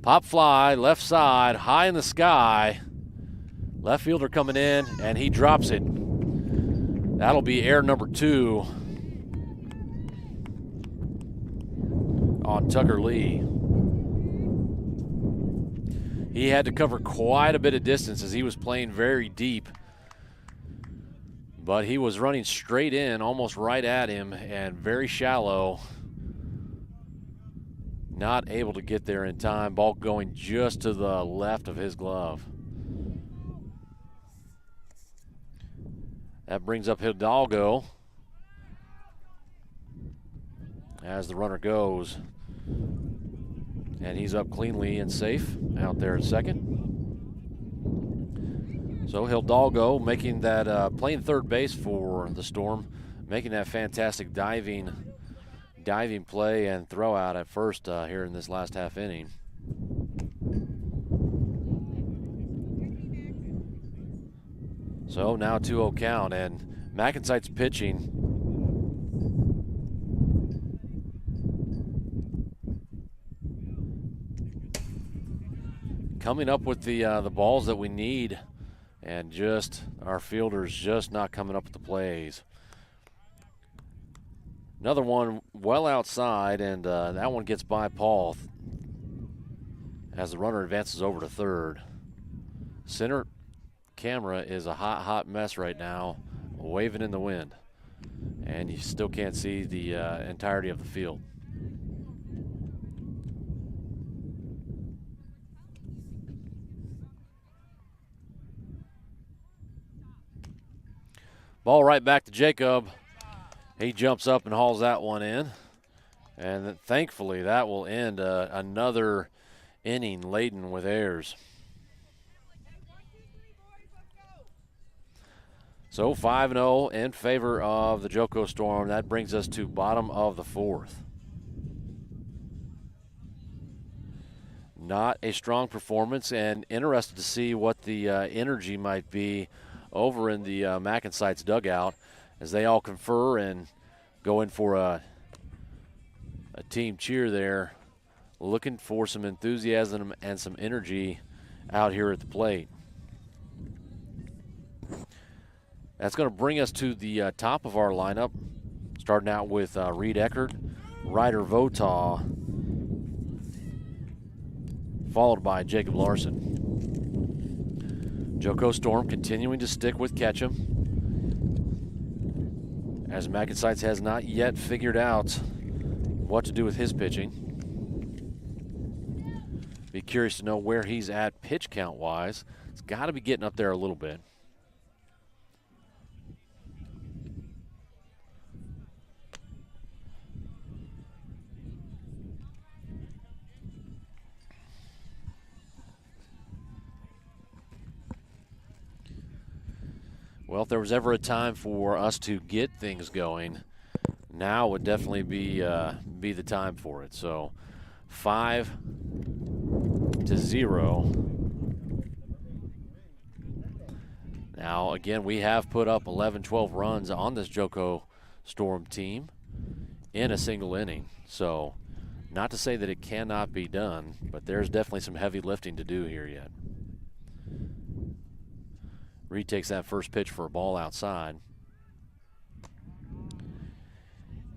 [SPEAKER 2] Pop fly, left side, high in the sky. Left fielder coming in, and he drops it. That'll be error number 2 on Tucker Lee. He had to cover quite a bit of distance as he was playing very deep. But he was running straight in, almost right at him, and very shallow. Not able to get there in time. Ball going just to the left of his glove. That brings up Hidalgo as the runner goes. And he's up cleanly and safe out there at second. So Hidalgo making that, playing third base for the Storm, making that fantastic diving play and throw out at first here in this last half inning. So now 2-0 count, and Mac N Seitz pitching. Coming up with the balls that we need, and just our fielders just not coming up with the plays. Another one well outside, and that one gets by Paul as the runner advances over to third. Center camera is a hot mess right now, waving in the wind, and you still can't see the entirety of the field. Ball right back to Jacob. He jumps up and hauls that one in, and thankfully that will end another inning laden with errors. So 5-0 in favor of the Joco Storm. That brings us to bottom of the 4th. Not a strong performance, and interested to see what the energy might be over in the Mac N Seitz dugout as they all confer and go in for a team cheer there, looking for some enthusiasm and some energy out here at the plate. That's going to bring us to the top of our lineup, starting out with Reed Eckert, Ryder Votaw, followed by Jacob Larson. Joco Storm continuing to stick with Ketchum, as Mac N Seitz has not yet figured out what to do with his pitching. Be curious to know where he's at pitch count wise. It's got to be getting up there a little bit. Well, if there was ever a time for us to get things going, now would definitely be the time for it. So 5-0. Now, again, we have put up 11, 12 runs on this Joco Storm team in a single inning. So not to say that it cannot be done, but there's definitely some heavy lifting to do here yet. Reed takes that first pitch for a ball outside.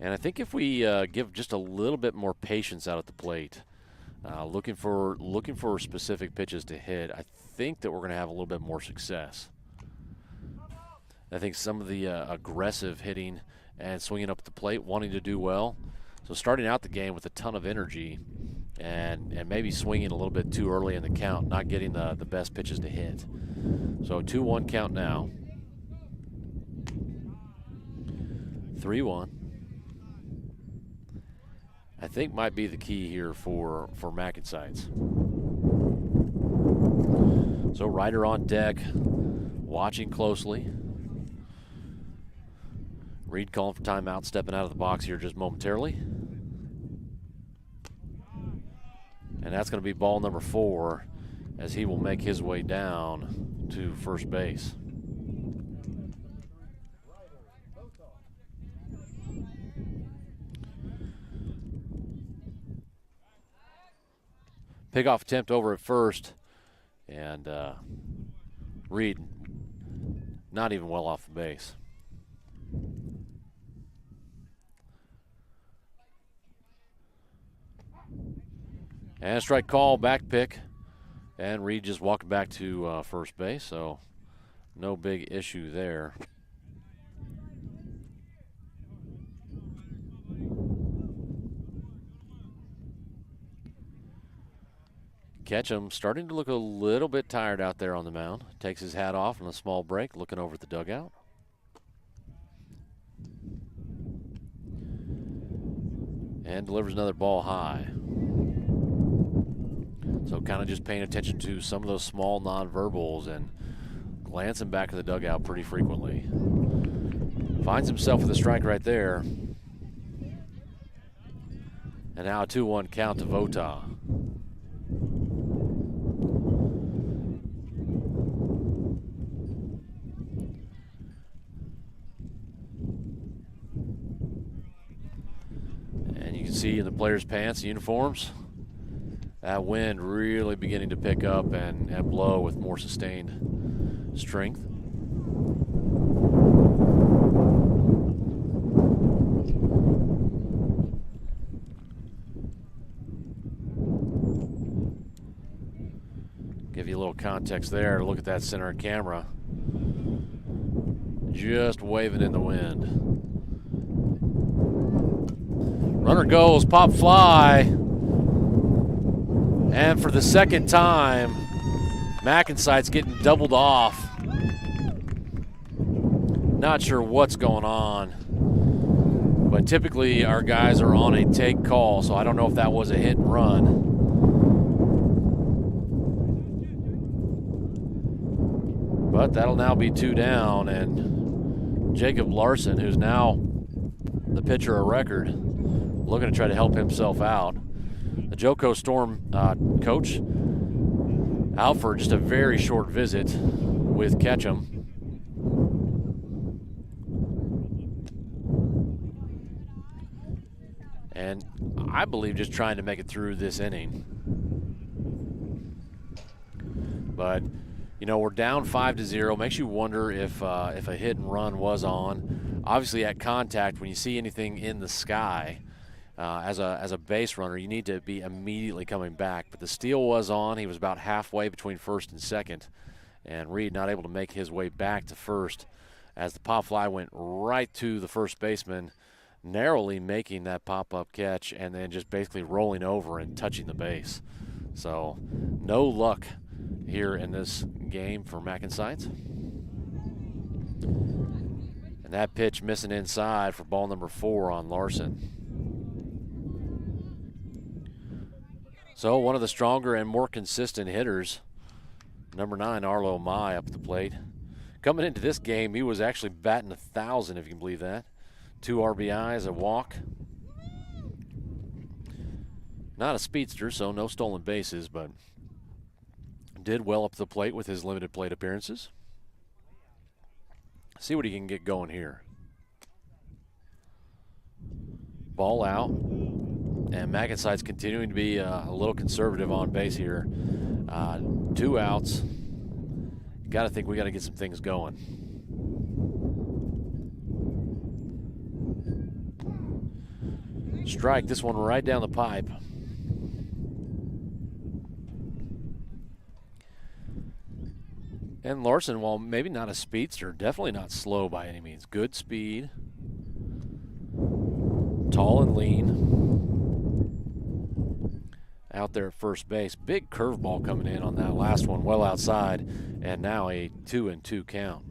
[SPEAKER 2] And I think if we give just a little bit more patience out at the plate, looking for specific pitches to hit, I think that we're going to have a little bit more success. I think some of the aggressive hitting and swinging up at the plate, wanting to do well. So starting out the game with a ton of energy and maybe swinging a little bit too early in the count, not getting the best pitches to hit. So 2-1 count now. 3-1. I think might be the key here for Mac N Seitz. So Ryder on deck, watching closely. Reed calling for timeout, stepping out of the box here just momentarily. And that's going to be ball number 4 as he will make his way down to first base. Pickoff attempt over at first, and Reed not even well off the base. And strike call, back pick, and Reed just walking back to first base, so no big issue there. Ketchum starting to look a little bit tired out there on the mound. Takes his hat off on a small break, looking over at the dugout. And delivers another ball high. So kind of just paying attention to some of those small nonverbals and glancing back at the dugout pretty frequently. Finds himself with a strike right there. And now a 2-1 count to Vota. And you can see in the players' pants, uniforms, that wind really beginning to pick up and blow with more sustained strength. Give you a little context there. Look at that center camera. Just waving in the wind. Runner goes, pop fly. And for the second time, Mac N Seitz getting doubled off. Not sure what's going on. But typically our guys are on a take call, so I don't know if that was a hit and run. But that'll now be 2 down, and Jacob Larson, who's now the pitcher of record, looking to try to help himself out. The Joco Storm coach out for just a very short visit with Ketchum. And I believe just trying to make it through this inning. But, you know, we're down 5-0. Makes you wonder if a hit and run was on. Obviously at contact, when you see anything in the sky, as a base runner, you need to be immediately coming back. But the steal was on. He was about halfway between first and second. And Reed not able to make his way back to first as the pop fly went right to the first baseman, narrowly making that pop-up catch and then just basically rolling over and touching the base. So no luck here in this game for Mac N Seitz. And that pitch missing inside for ball number 4 on Larson. So one of the stronger and more consistent hitters, number 9, Arlo Mai, up at the plate. Coming into this game, he was actually batting 1,000, if you can believe that. 2 RBIs, a walk. Not a speedster, so no stolen bases, but did well up at the plate with his limited plate appearances. See what he can get going here. Ball out. And Mac N Seitz continuing to be a little conservative on base here. 2 outs. Got to think we got to get some things going. Strike this one right down the pipe. And Larson, while maybe not a speedster, definitely not slow by any means. Good speed. Tall and lean. Out there at first base. Big curveball coming in on that last one, well outside, and now a 2-2 count.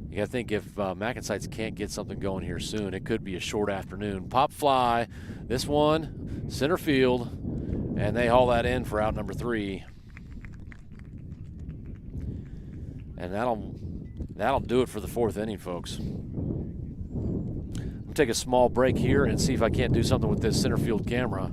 [SPEAKER 2] You got to think if Mac N Seitz can't get something going here soon, it could be a short afternoon. Pop fly, this one, center field, and they haul that in for out number 3. And that'll do it for the 4th inning, folks. I'm gonna take a small break here and see if I can't do something with this center field camera.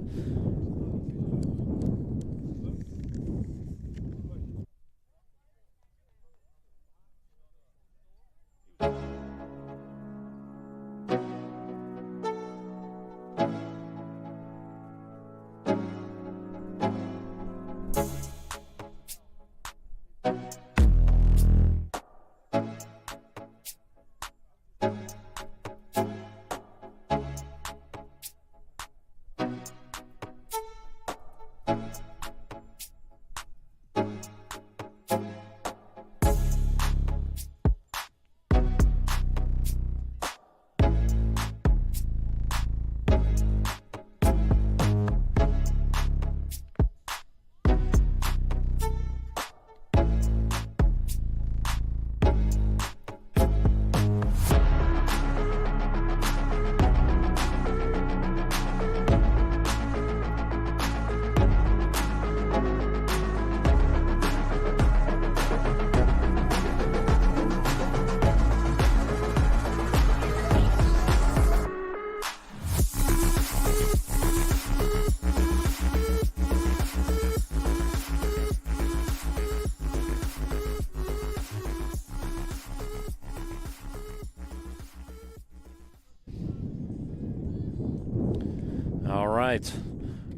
[SPEAKER 2] right,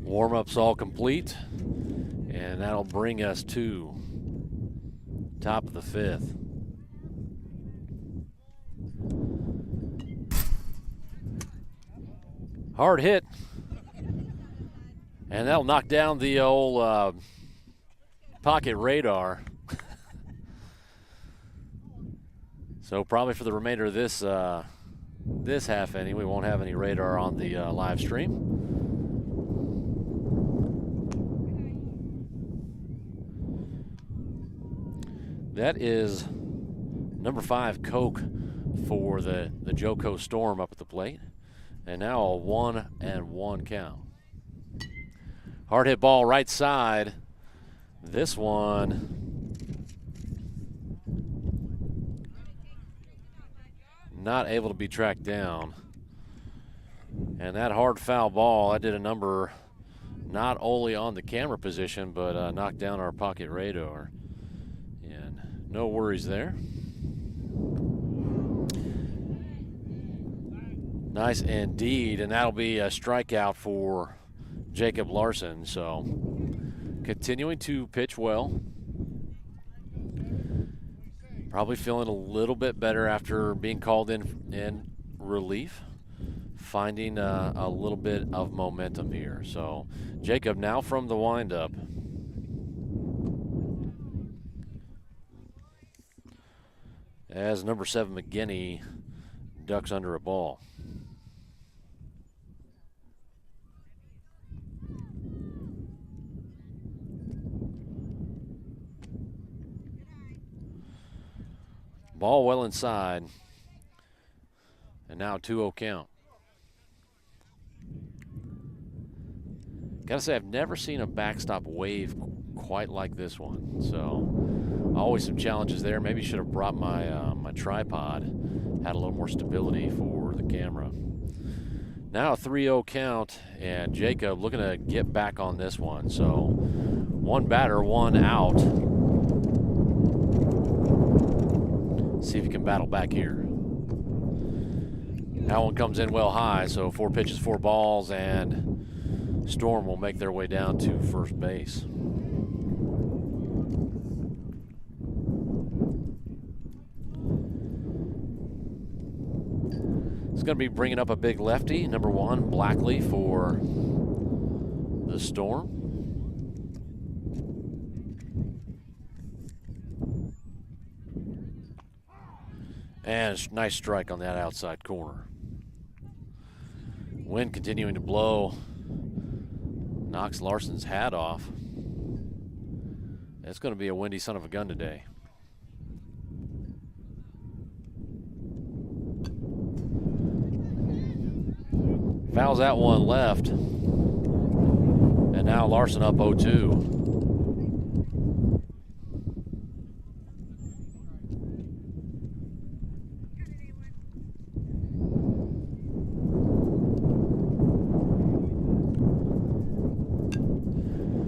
[SPEAKER 2] warm-up's all complete, and that'll bring us to top of the fifth. Hard hit, and that'll knock down the old pocket radar. So probably for the remainder of this this half inning, we won't have any radar on the live stream. That is number 5 Coke for the Joco Storm up at the plate. And now a 1-1 count. Hard hit ball right side. This one not able to be tracked down. And that hard foul ball, that did a number not only on the camera position, but knocked down our pocket radar. And no worries there. Nice indeed, and that'll be a strikeout for Jacob Larson. So continuing to pitch well. Probably feeling a little bit better after being called in relief finding a little bit of momentum here. So Jacob now from the windup. As number 7 McGinney ducks under a ball. Ball well inside. And now 2-0 count. Gotta say, I've never seen a backstop wave quite like this one. So always some challenges there. Maybe should have brought my my tripod. Had a little more stability for the camera. Now a 3-0 count, and Jacob looking to get back on this one. So one batter, one out. See if he can battle back here. That one comes in well high, so 4 pitches, 4 balls, and Storm will make their way down to first base. It's going to be bringing up a big lefty, number 1, Blackley for the Storm. And a nice strike on that outside corner. Wind continuing to blow. Knocks Larson's hat off. It's going to be a windy son of a gun today. Fouls that one left. And now Larson up 0-2.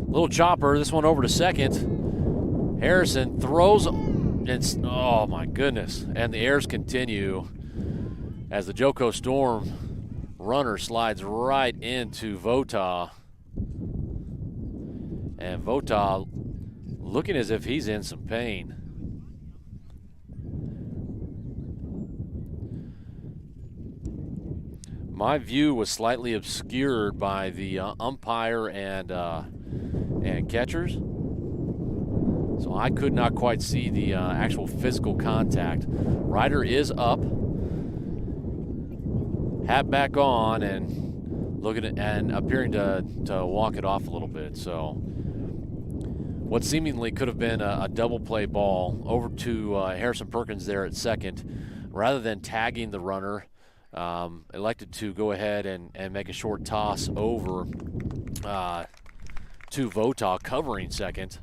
[SPEAKER 2] Little chopper, this one over to second. Harrison throws, it's, oh my goodness. And the errors continue as the Joco Storm runner slides right into Vota. And Vota looking as if he's in some pain. My view was slightly obscured by the umpire and catchers, so I could not quite see the actual physical contact. Ryder is up, hat back on, and looking at, and appearing to walk it off a little bit. So what seemingly could have been a double play ball over to Harrison Perkins there at second, rather than tagging the runner, elected to go ahead and make a short toss over to Vota covering second.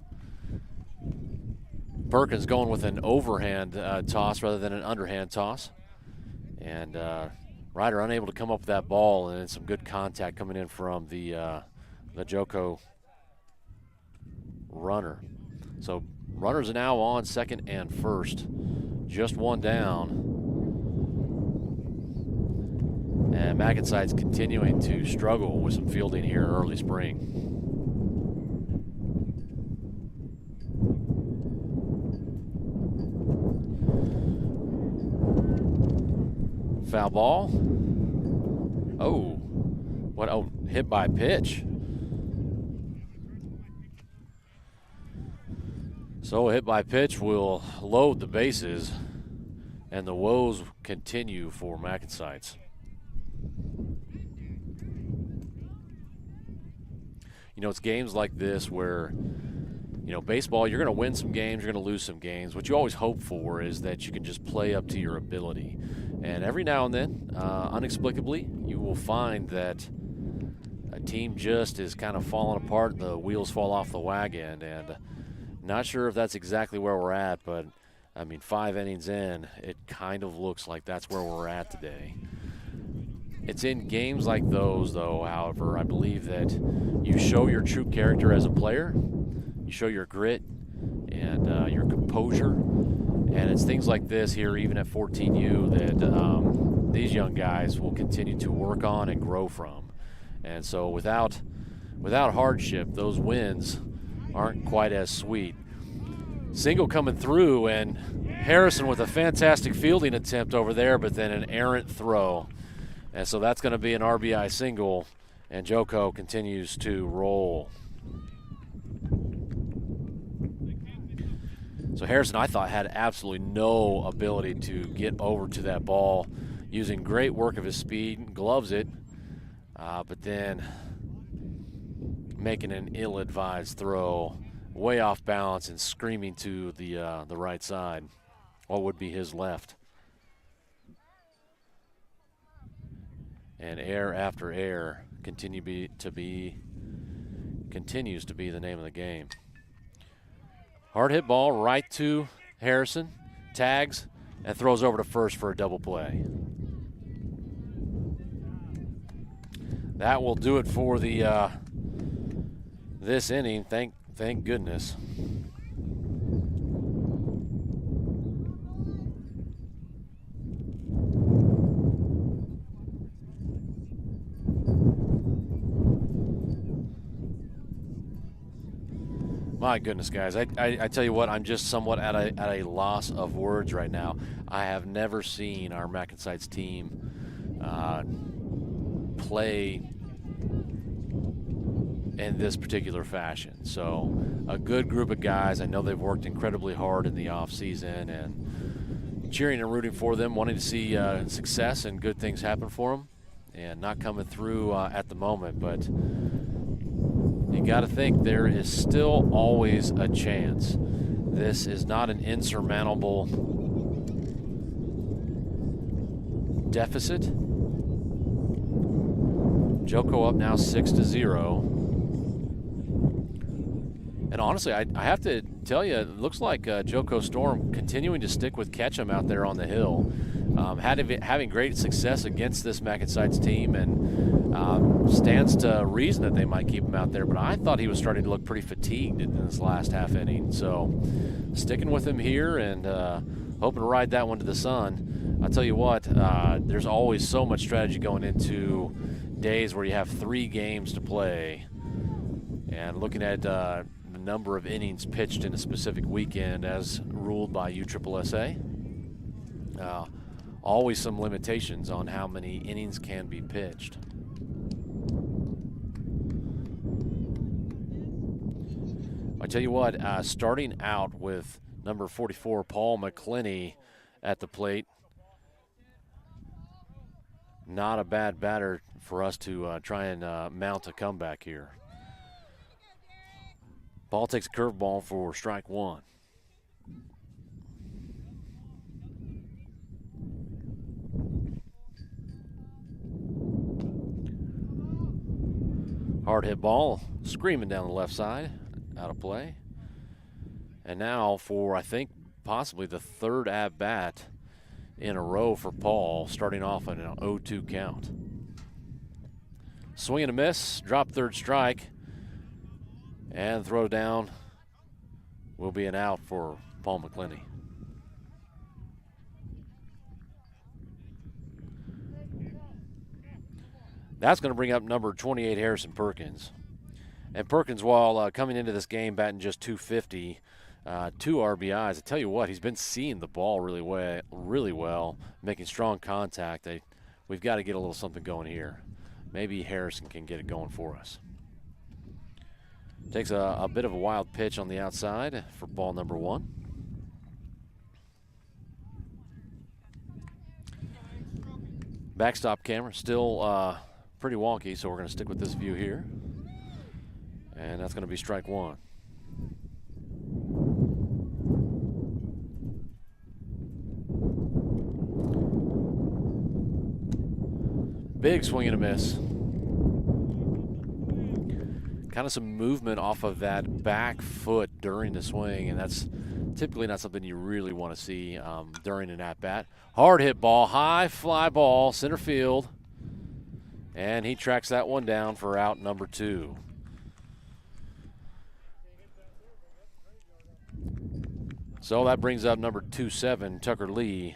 [SPEAKER 2] Perkins going with an overhand toss rather than an underhand toss. And Ryder unable to come up with that ball, and some good contact coming in from the Joco runner. So runners are now on second and first. Just one down. And Mac N Seitz continuing to struggle with some fielding here early spring. Foul ball. Oh, what? Oh, hit by pitch. So a hit by pitch will load the bases, and the woes continue for Mac N Seitz. You know, it's games like this where, you know, baseball, you're going to win some games, you're going to lose some games. What you always hope for is that you can just play up to your ability. And every now and then, inexplicably, you will find that a team just is kind of falling apart and the wheels fall off the wagon. And not sure if that's exactly where we're at, but, I mean, 5 innings in, it kind of looks like that's where we're at today. It's in games like those, though, however, I believe that you show your true character as a player, you show your grit and your composure, and it's things like this here, even at 14U, that these young guys will continue to work on and grow from. And so without hardship, those wins aren't quite as sweet. Single coming through, and Harrison with a fantastic fielding attempt over there, but then an errant throw. And so that's going to be an RBI single, and Joco continues to roll. So Harrison, I thought, had absolutely no ability to get over to that ball, using great work of his speed, gloves it, but then making an ill-advised throw, way off balance and screaming to the right side, what would be his left. And air after air continues to be the name of the game. Hard hit ball right to Harrison, tags, and throws over to first for a double play. That will do it for the this inning. Thank goodness. My goodness, guys, I tell you what, I'm just somewhat at a loss of words right now. I have never seen our Mac N Seitz team play in this particular fashion. So a good group of guys. I know they've worked incredibly hard in the off season, and cheering and rooting for them, wanting to see success and good things happen for them, and not coming through at the moment. But you got to think there is still always a chance. This is not an insurmountable deficit. Joco up now 6-0. And honestly, I have to tell you, it looks like Joco Storm continuing to stick with Ketchum out there on the hill. Having great success against this Mac N Seitz team, and stands to reason that they might keep him out there. But I thought he was starting to look pretty fatigued in this last half inning. So sticking with him here and hoping to ride that one to the sun. I'll tell you what, there's always so much strategy going into days where you have 3 games to play. And looking at the number of innings pitched in a specific weekend as ruled by USSSA, always some limitations on how many innings can be pitched. I tell you what, starting out with number 44, Paul McClinney at the plate. Not a bad batter for us to try and mount a comeback here. Ball takes a curveball for strike 1. Hard hit ball, screaming down the left side, out of play. And now for, I think, possibly the 3rd at-bat in a row for Paul, starting off on an 0-2 count. Swing and a miss, drop 3rd strike, and throw down will be an out for Paul McClinney. That's going to bring up number 28, Harrison Perkins. And Perkins, while coming into this game batting just .250, 2 RBIs, I tell you what, he's been seeing the ball really well, making strong contact. We've got to get a little something going here. Maybe Harrison can get it going for us. Takes a bit of a wild pitch on the outside for ball number 1. Backstop camera, still pretty wonky, so we're going to stick with this view here. And that's going to be strike 1. Big swing and a miss. Kind of some movement off of that back foot during the swing, and that's typically not something you really want to see during an at-bat. Hard hit ball, high fly ball, center field. And he tracks that one down for out number 2. So that brings up number 27, Tucker Lee.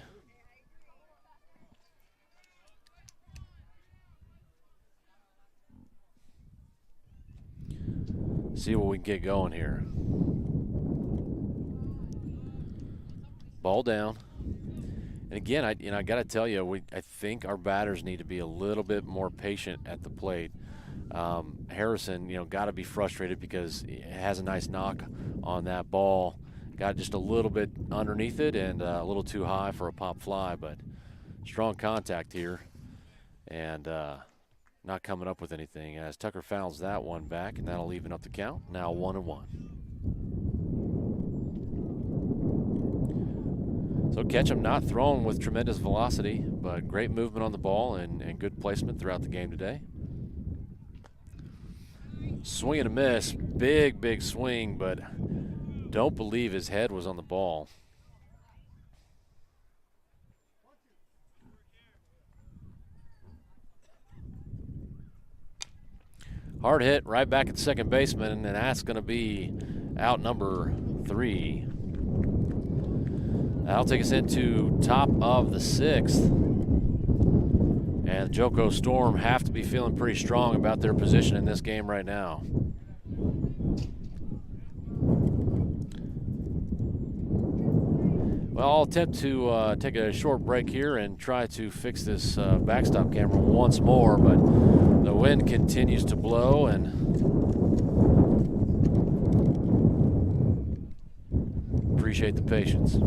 [SPEAKER 2] See what we can get going here. Ball down. And again, I got to tell you, I think our batters need to be a little bit more patient at the plate. Harrison, got to be frustrated because he has a nice knock on that ball. Got just a little bit underneath it and a little too high for a pop fly, but strong contact here and not coming up with anything as Tucker fouls that one back, and that'll even up the count. Now 1-1. So Ketchum not thrown with tremendous velocity, but great movement on the ball and good placement throughout the game today. Swing and a miss, big swing, but don't believe his head was on the ball. Hard hit right back at second baseman, and that's going to be out number 3. That'll take us into top of the 6th. And Joco Storm have to be feeling pretty strong about their position in this game right now. Well, I'll attempt to take a short break here and try to fix this backstop camera once more, but the wind continues to blow and appreciate the patience.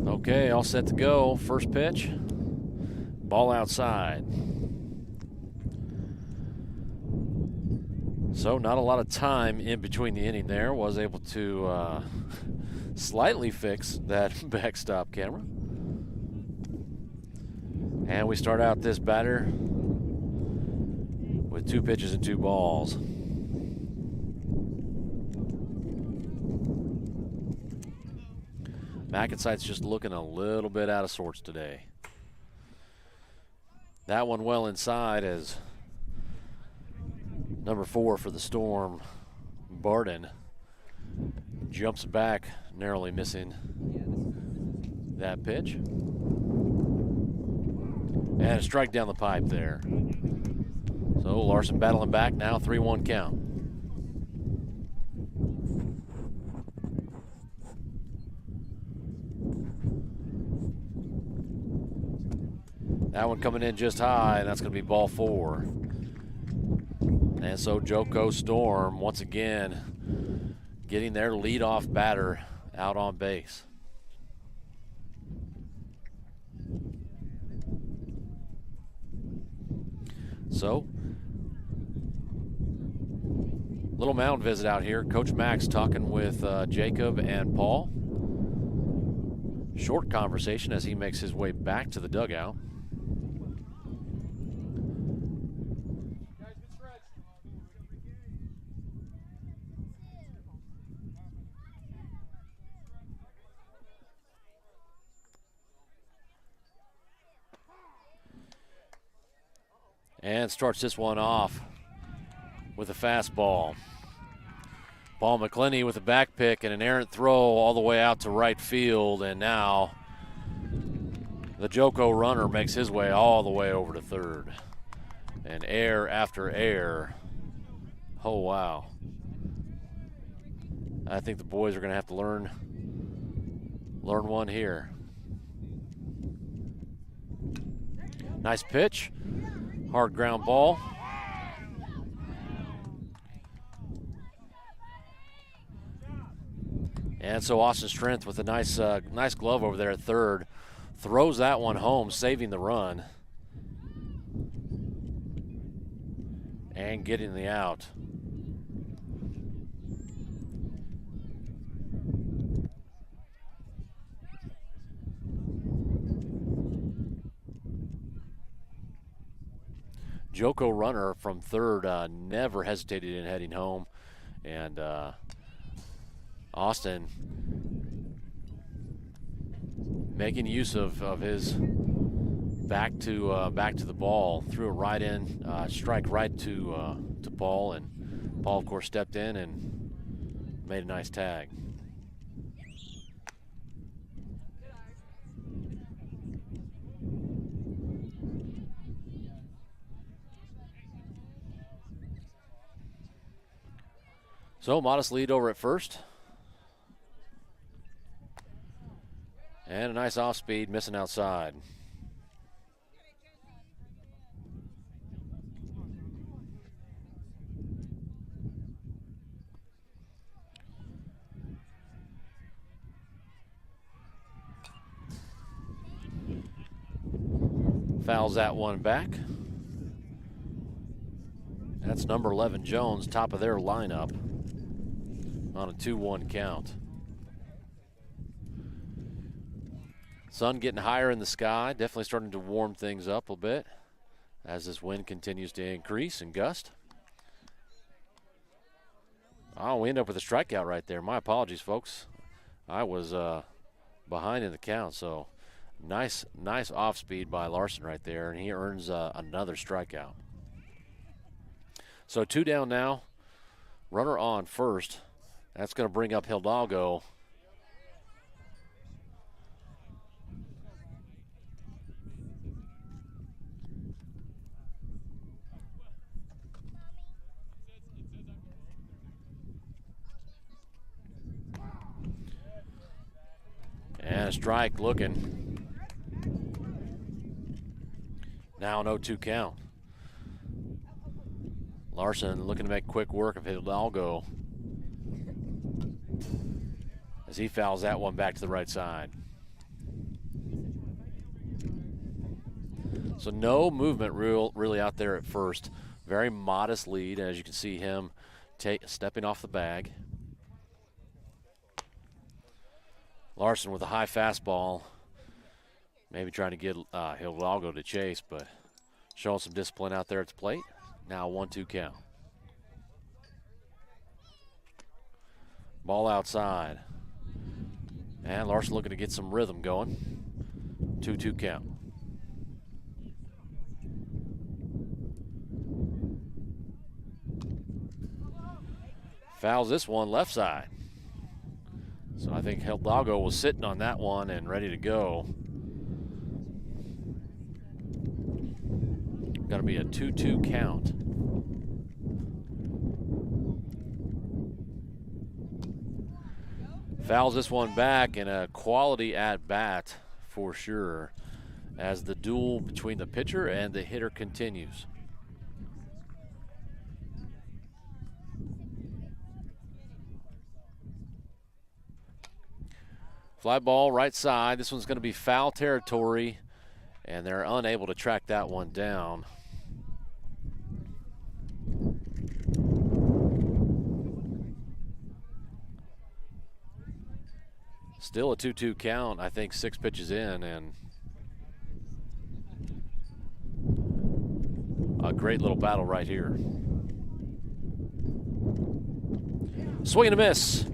[SPEAKER 2] Okay, all set to go. First pitch, ball outside. So not a lot of time in between the inning there. Was able to slightly fix that backstop camera. And we start out this batter with 2 pitches and 2 balls. Mac N Seitz just looking a little bit out of sorts today. That one well inside as number 4 for the Storm, Barden, jumps back, narrowly missing that pitch. And a strike down the pipe there. So Larson battling back now, 3-1 count. That one coming in just high, and that's going to be ball 4. And so Joco Storm, once again, getting their leadoff batter out on base. So, little mound visit out here. Coach Max talking with Jacob and Paul. Short conversation as he makes his way back to the dugout. And starts this one off with a fastball. Paul McClenny with a back pick and an errant throw all the way out to right field. And now the Joco runner makes his way all the way over to third. And error after error. Oh, wow. I think the boys are going to have to learn one here. Nice pitch. Hard ground ball. And so Austin Strength with a nice glove over there at third. Throws that one home, saving the run. And getting the out. Joco runner from third never hesitated in heading home. And Austin making use of his back to the ball, threw it right in, strike right to Paul, and Paul of course stepped in and made a nice tag. So modest lead over at first. And a nice off speed, missing outside. Fouls that one back. That's number 11 Jones, top of their lineup on a 2-1 count. Sun getting higher in the sky, definitely starting to warm things up a bit as this wind continues to increase and gust. Oh, we end up with a strikeout right there. My apologies, folks. I was behind in the count, so nice off speed by Larson right there, and he earns another strikeout. So 2 down now, runner on first. That's going to bring up Hidalgo. And a strike looking. Now an 0-2 count. Larson looking to make quick work of Hidalgo as he fouls that one back to the right side. So no movement really out there at first. Very modest lead, as you can see him stepping off the bag. Larson with a high fastball, maybe trying to get Hidalgo to chase, but showing some discipline out there at the plate. Now 1-2 count. Ball outside. And Larson looking to get some rhythm going. 2-2 count. Fouls this one left side. So I think Hidalgo was sitting on that one and ready to go. Going to be a 2-2 count. Fouls this one back, and a quality at bat for sure as the duel between the pitcher and the hitter continues. Fly ball right side. This one's going to be foul territory, and they're unable to track that one down. Still a 2-2 count, I think 6 pitches in, and a great little battle right here. Swing and a miss.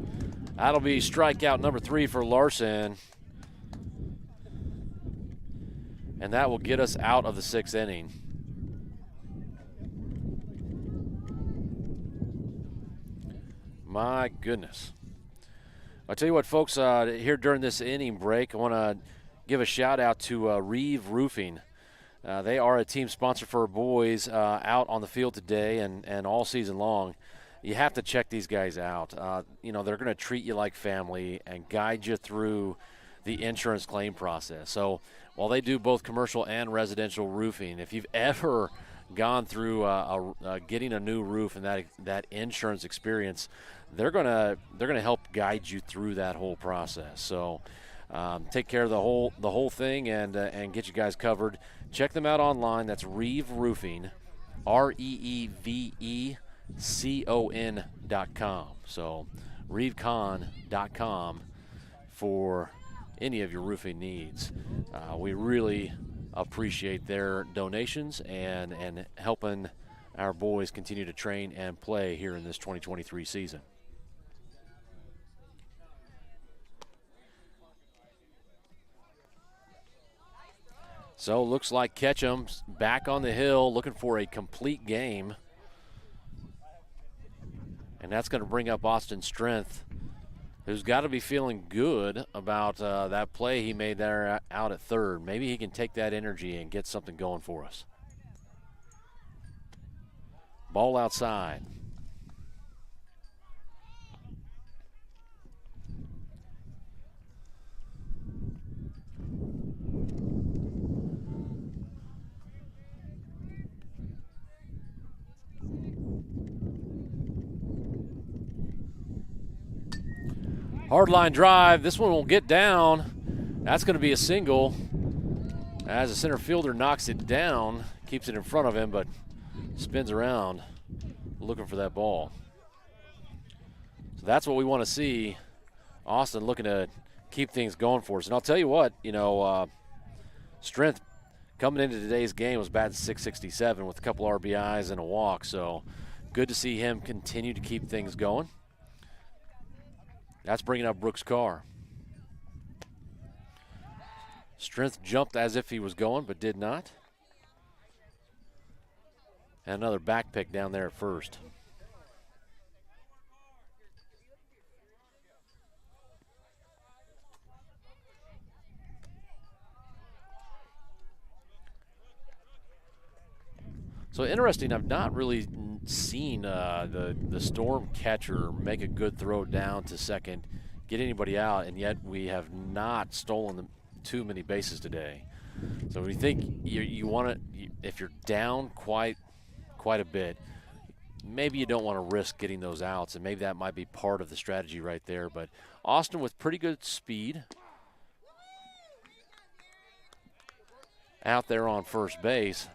[SPEAKER 2] That'll be strikeout number 3 for Larson. And that will get us out of the 6th inning. My goodness. I'll tell you what, folks, here during this inning break, I want to give a shout out to Reeve Roofing. They are a team sponsor for our boys out on the field today and all season long. You have to check these guys out. You know, they're going to treat you like family and guide you through the insurance claim process. So while they do both commercial and residential roofing, if you've ever gone through getting a new roof and that insurance experience, they're gonna help guide you through that whole process. So take care of the whole thing and get you guys covered. Check them out online. That's Reeve Roofing, ReeveCon.com. So ReeveCon.com for any of your roofing needs. We really appreciate their donations and helping our boys continue to train and play here in this 2023 season. So looks like Ketchum's back on the hill looking for a complete game. And that's going to bring up Austin Strength, who's got to be feeling good about that play he made there out at third. Maybe he can take that energy and get something going for us. Ball outside. Hard line drive. This one will get down. That's going to be a single as the center fielder knocks it down, keeps it in front of him, but spins around looking for that ball. So that's what we want to see. Austin looking to keep things going for us. And I'll tell you what, Strength coming into today's game was batting .667 with a couple RBIs and a walk. So good to see him continue to keep things going. That's bringing up Brooks Carr. Strength jumped as if he was going, but did not. And another back pick down there at first. So interesting, I've not really seen the Storm catcher make a good throw down to second, get anybody out, and yet we have not stolen too many bases today. So we think you want to, if you're down quite a bit, maybe you don't want to risk getting those outs, and maybe that might be part of the strategy right there. But Austin with pretty good speed out there on first base.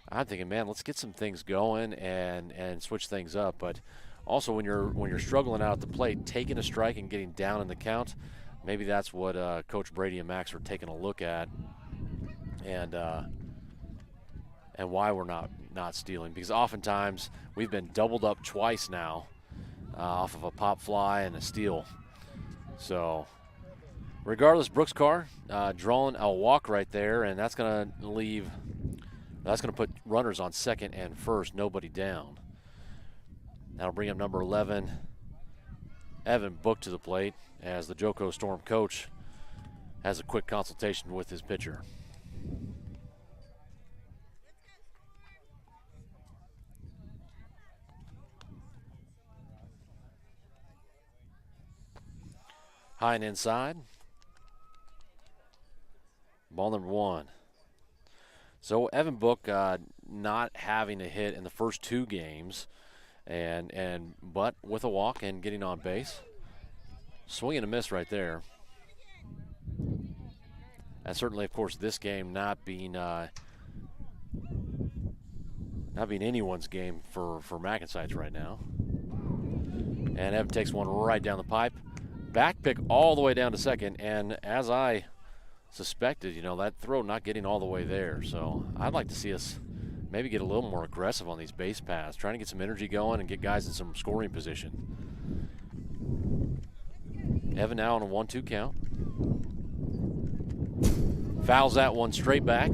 [SPEAKER 2] I'm thinking, man, let's get some things going and switch things up. But also when you're struggling out at the plate, taking a strike and getting down in the count, maybe that's what Coach Brady and Max are taking a look at, and why we're not stealing. Because oftentimes we've been doubled up twice now off of a pop fly and a steal. So regardless, Brooks Carr drawing a walk right there, and that's going to put runners on second and first, nobody down. That'll bring up number 11, Evan Book, to the plate as the Joco Storm coach has a quick consultation with his pitcher. High and inside. Ball number 1. So Evan Book not having a hit in the first 2 games, but with a walk and getting on base. Swing and a miss right there. And certainly, of course, this game not being anyone's game for Mac N Seitz right now. And Evan takes one right down the pipe. Back pick all the way down to second, and as I suspected, that throw not getting all the way there. So I'd like to see us maybe get a little more aggressive on these base paths, trying to get some energy going and get guys in some scoring position. Evan now on a 1-2 count. Fouls that one straight back.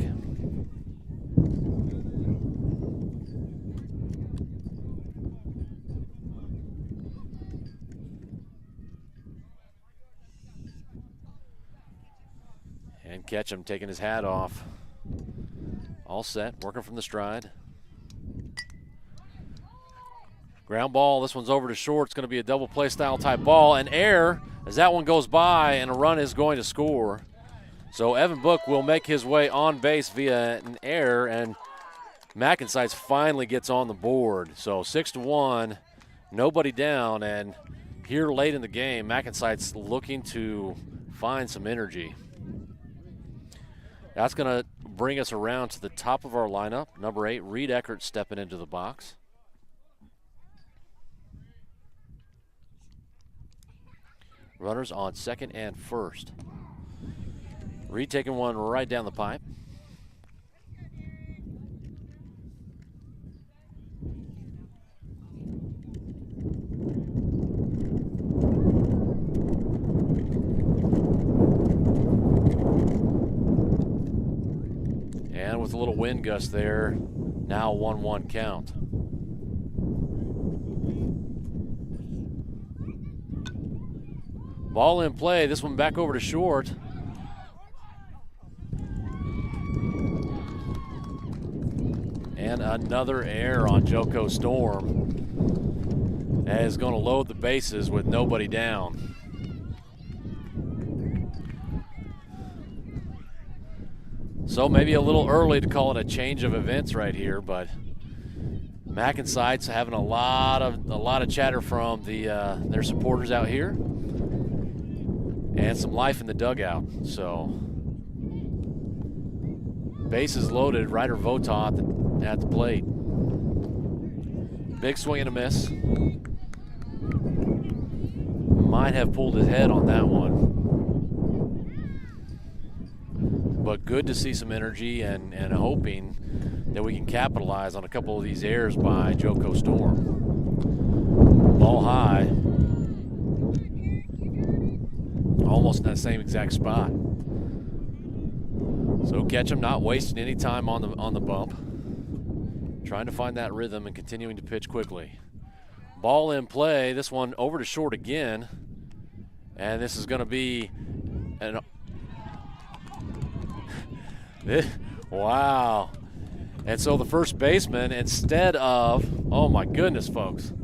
[SPEAKER 2] And Ketchum taking his hat off. All set, working from the stride. Ground ball, this one's over to short. It's going to be a double play style type ball. And air as that one goes by, and a run is going to score. So Evan Book will make his way on base via an error, and Mac N Seitz finally gets on the board. So 6-1, nobody down, and here late in the game, Mac N Seitz looking to find some energy. That's going to bring us around to the top of our lineup. Number 8, Reed Eckert stepping into the box. Runners on second and first. Reed taking one right down the pipe. wind gust there. Now 1-1 count. Ball in play. This one back over to short. And another error on Joco Storm. That is going to load the bases with nobody down. So maybe a little early to call it a change of events right here, but Mac N Seitz having a lot of chatter from their supporters out here, and some life in the dugout. So bases loaded. Ryder Votaw at the plate. Big swing and a miss. Might have pulled his head on that one. But good to see some energy and hoping that we can capitalize on a couple of these errors by Joco Storm. Ball high. Almost in that same exact spot. So Ketchum not wasting any time on the bump. Trying to find that rhythm and continuing to pitch quickly. Ball in play. This one over to short again. And this is going to be an... Wow. And so the first baseman, instead of... Oh, my goodness, folks.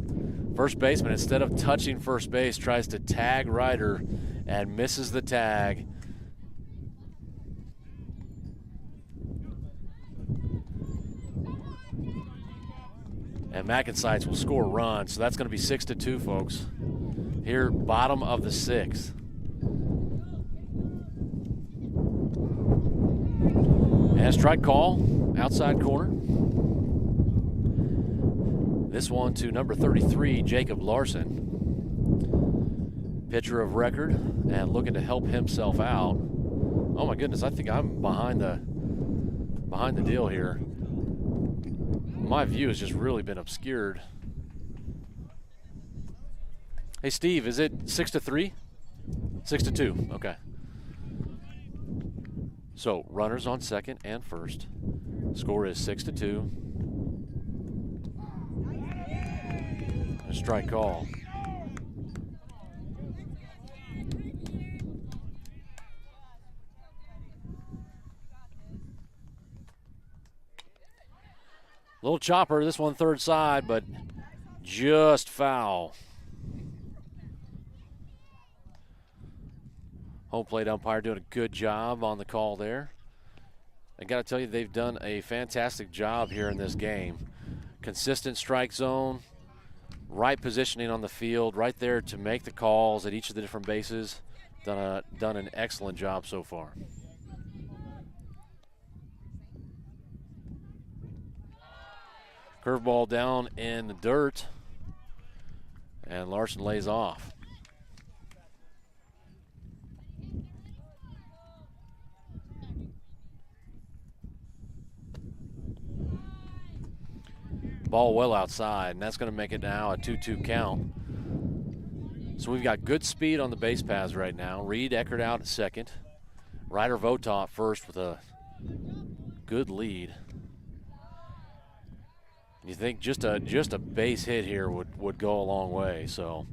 [SPEAKER 2] First baseman, instead of touching first base, tries to tag Ryder and misses the tag. And Mac N Seitz will score a run, so that's going to be 6-2, folks. Here, bottom of the sixth. And a strike call, outside corner. This one to number 33, Jacob Larson. Pitcher of record and looking to help himself out. Oh my goodness, I think I'm behind the deal here. My view has just really been obscured. Hey Steve, is it 6-3? 6-2, okay. So runners on second and first. Score is 6-2. A strike call. Little chopper, this one third side, but just foul. Home plate umpire doing a good job on the call there. I got to tell you, they've done a fantastic job here in this game. Consistent strike zone, right positioning on the field, right there to make the calls at each of the different bases. Done an excellent job so far. Curveball down in the dirt, and Larson lays off. Ball well outside, and that's going to make it now a 2-2 count. So we've got good speed on the base paths right now. Reed Eckert out at second. Ryder Votaw first with a good lead. You think just a base hit here would go a long way. So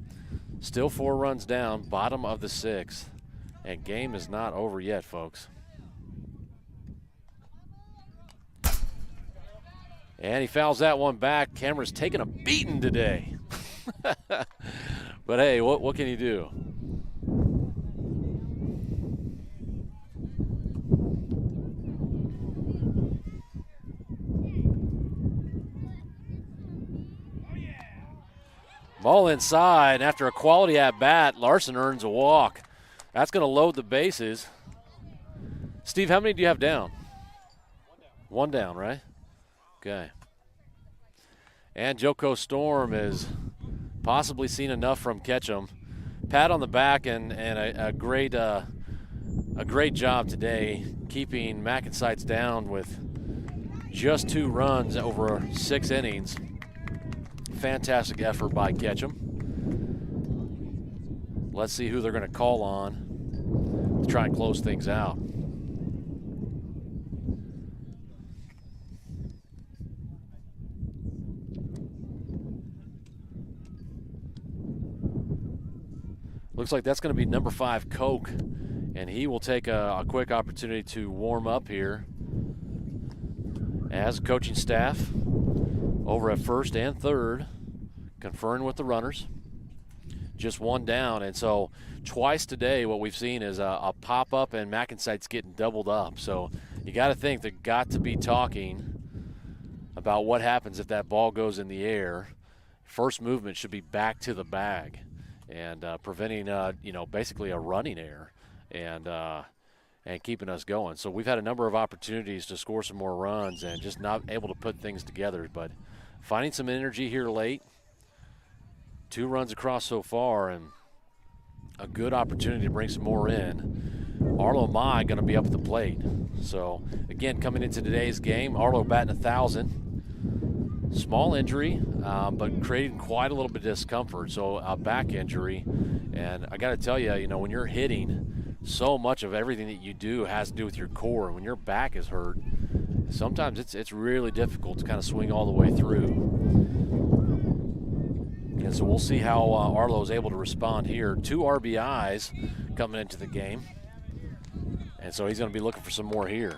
[SPEAKER 2] still 4 runs down, bottom of the sixth, and game is not over yet, folks. And he fouls that one back. Camera's taking a beating today. But hey, what can you do? Ball inside, and after a quality at-bat, Larson earns a walk. That's going to load the bases. Steve, how many do you have down? One down, right? Okay. And Joco Storm has possibly seen enough from Ketchum. Pat on the back and a great job today, keeping Mac N Seitz down with just 2 runs over 6 innings. Fantastic effort by Ketchum. Let's see who they're going to call on to try and close things out. Looks like that's going to be number 5, Coke, and he will take a quick opportunity to warm up here as coaching staff over at first and third, conferring with the runners. Just one down, and so twice today what we've seen is a pop-up and Mac N Seitz getting doubled up. So you got to think they've got to be talking about what happens if that ball goes in the air. First movement should be back to the bag and preventing, basically a running error and keeping us going. So we've had a number of opportunities to score some more runs and just not able to put things together. But finding some energy here late. 2 runs across so far and a good opportunity to bring some more in. Arlo Mai going to be up at the plate. So, again, coming into today's game, Arlo batting 1,000. Small injury, but creating quite a little bit of discomfort. So, a back injury. And I got to tell you, when you're hitting, so much of everything that you do has to do with your core. And when your back is hurt, sometimes it's really difficult to kind of swing all the way through. And so we'll see how Arlo is able to respond here. 2 RBIs coming into the game. And so he's going to be looking for some more here.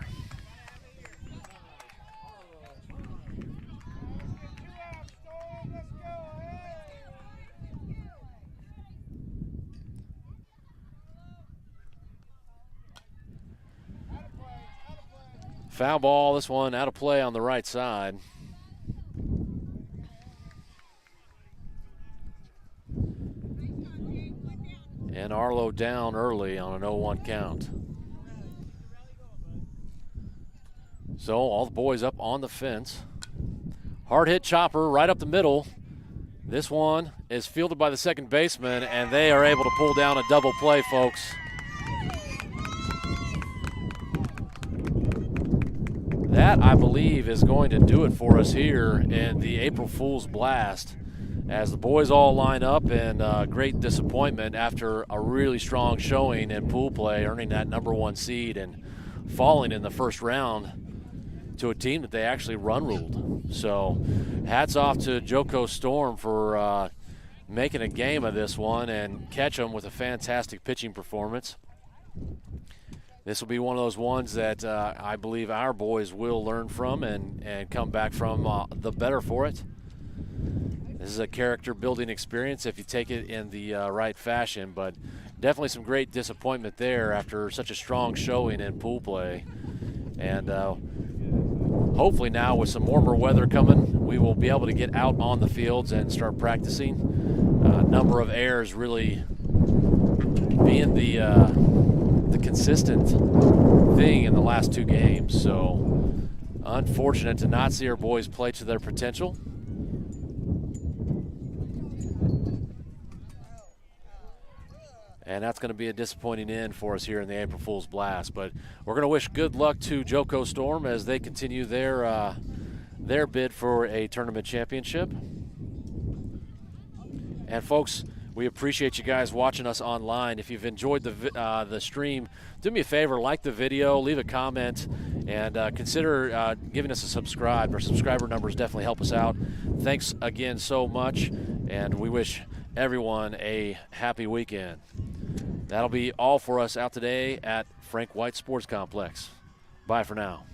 [SPEAKER 2] Foul ball, this one out of play on the right side. And Arlo down early on an 0-1 count. So all the boys up on the fence. Hard hit chopper right up the middle. This one is fielded by the second baseman, and they are able to pull down a double play, folks. That, I believe, is going to do it for us here in the April Fool's Blast, as the boys all line up, and great disappointment after a really strong showing in pool play, earning that number 1 seed and falling in the first round to a team that they actually run ruled. So hats off to Joco Storm for making a game of this one and Ketchum with a fantastic pitching performance. This will be one of those ones that I believe our boys will learn from and come back from the better for it. This is a character-building experience if you take it in the right fashion, but definitely some great disappointment there after such a strong showing in pool play. And hopefully now with some warmer weather coming, we will be able to get out on the fields and start practicing. A number of errors really being the consistent thing in the last 2 games. So unfortunate to not see our boys play to their potential. And that's going to be a disappointing end for us here in the April Fool's Blast. But we're going to wish good luck to Joco Storm as they continue their bid for a tournament championship. And folks, we appreciate you guys watching us online. If you've enjoyed the stream, do me a favor, like the video, leave a comment, and consider giving us a subscribe. Our subscriber numbers definitely help us out. Thanks again so much, and we wish everyone a happy weekend. That'll be all for us out today at Frank White Sports Complex. Bye for now.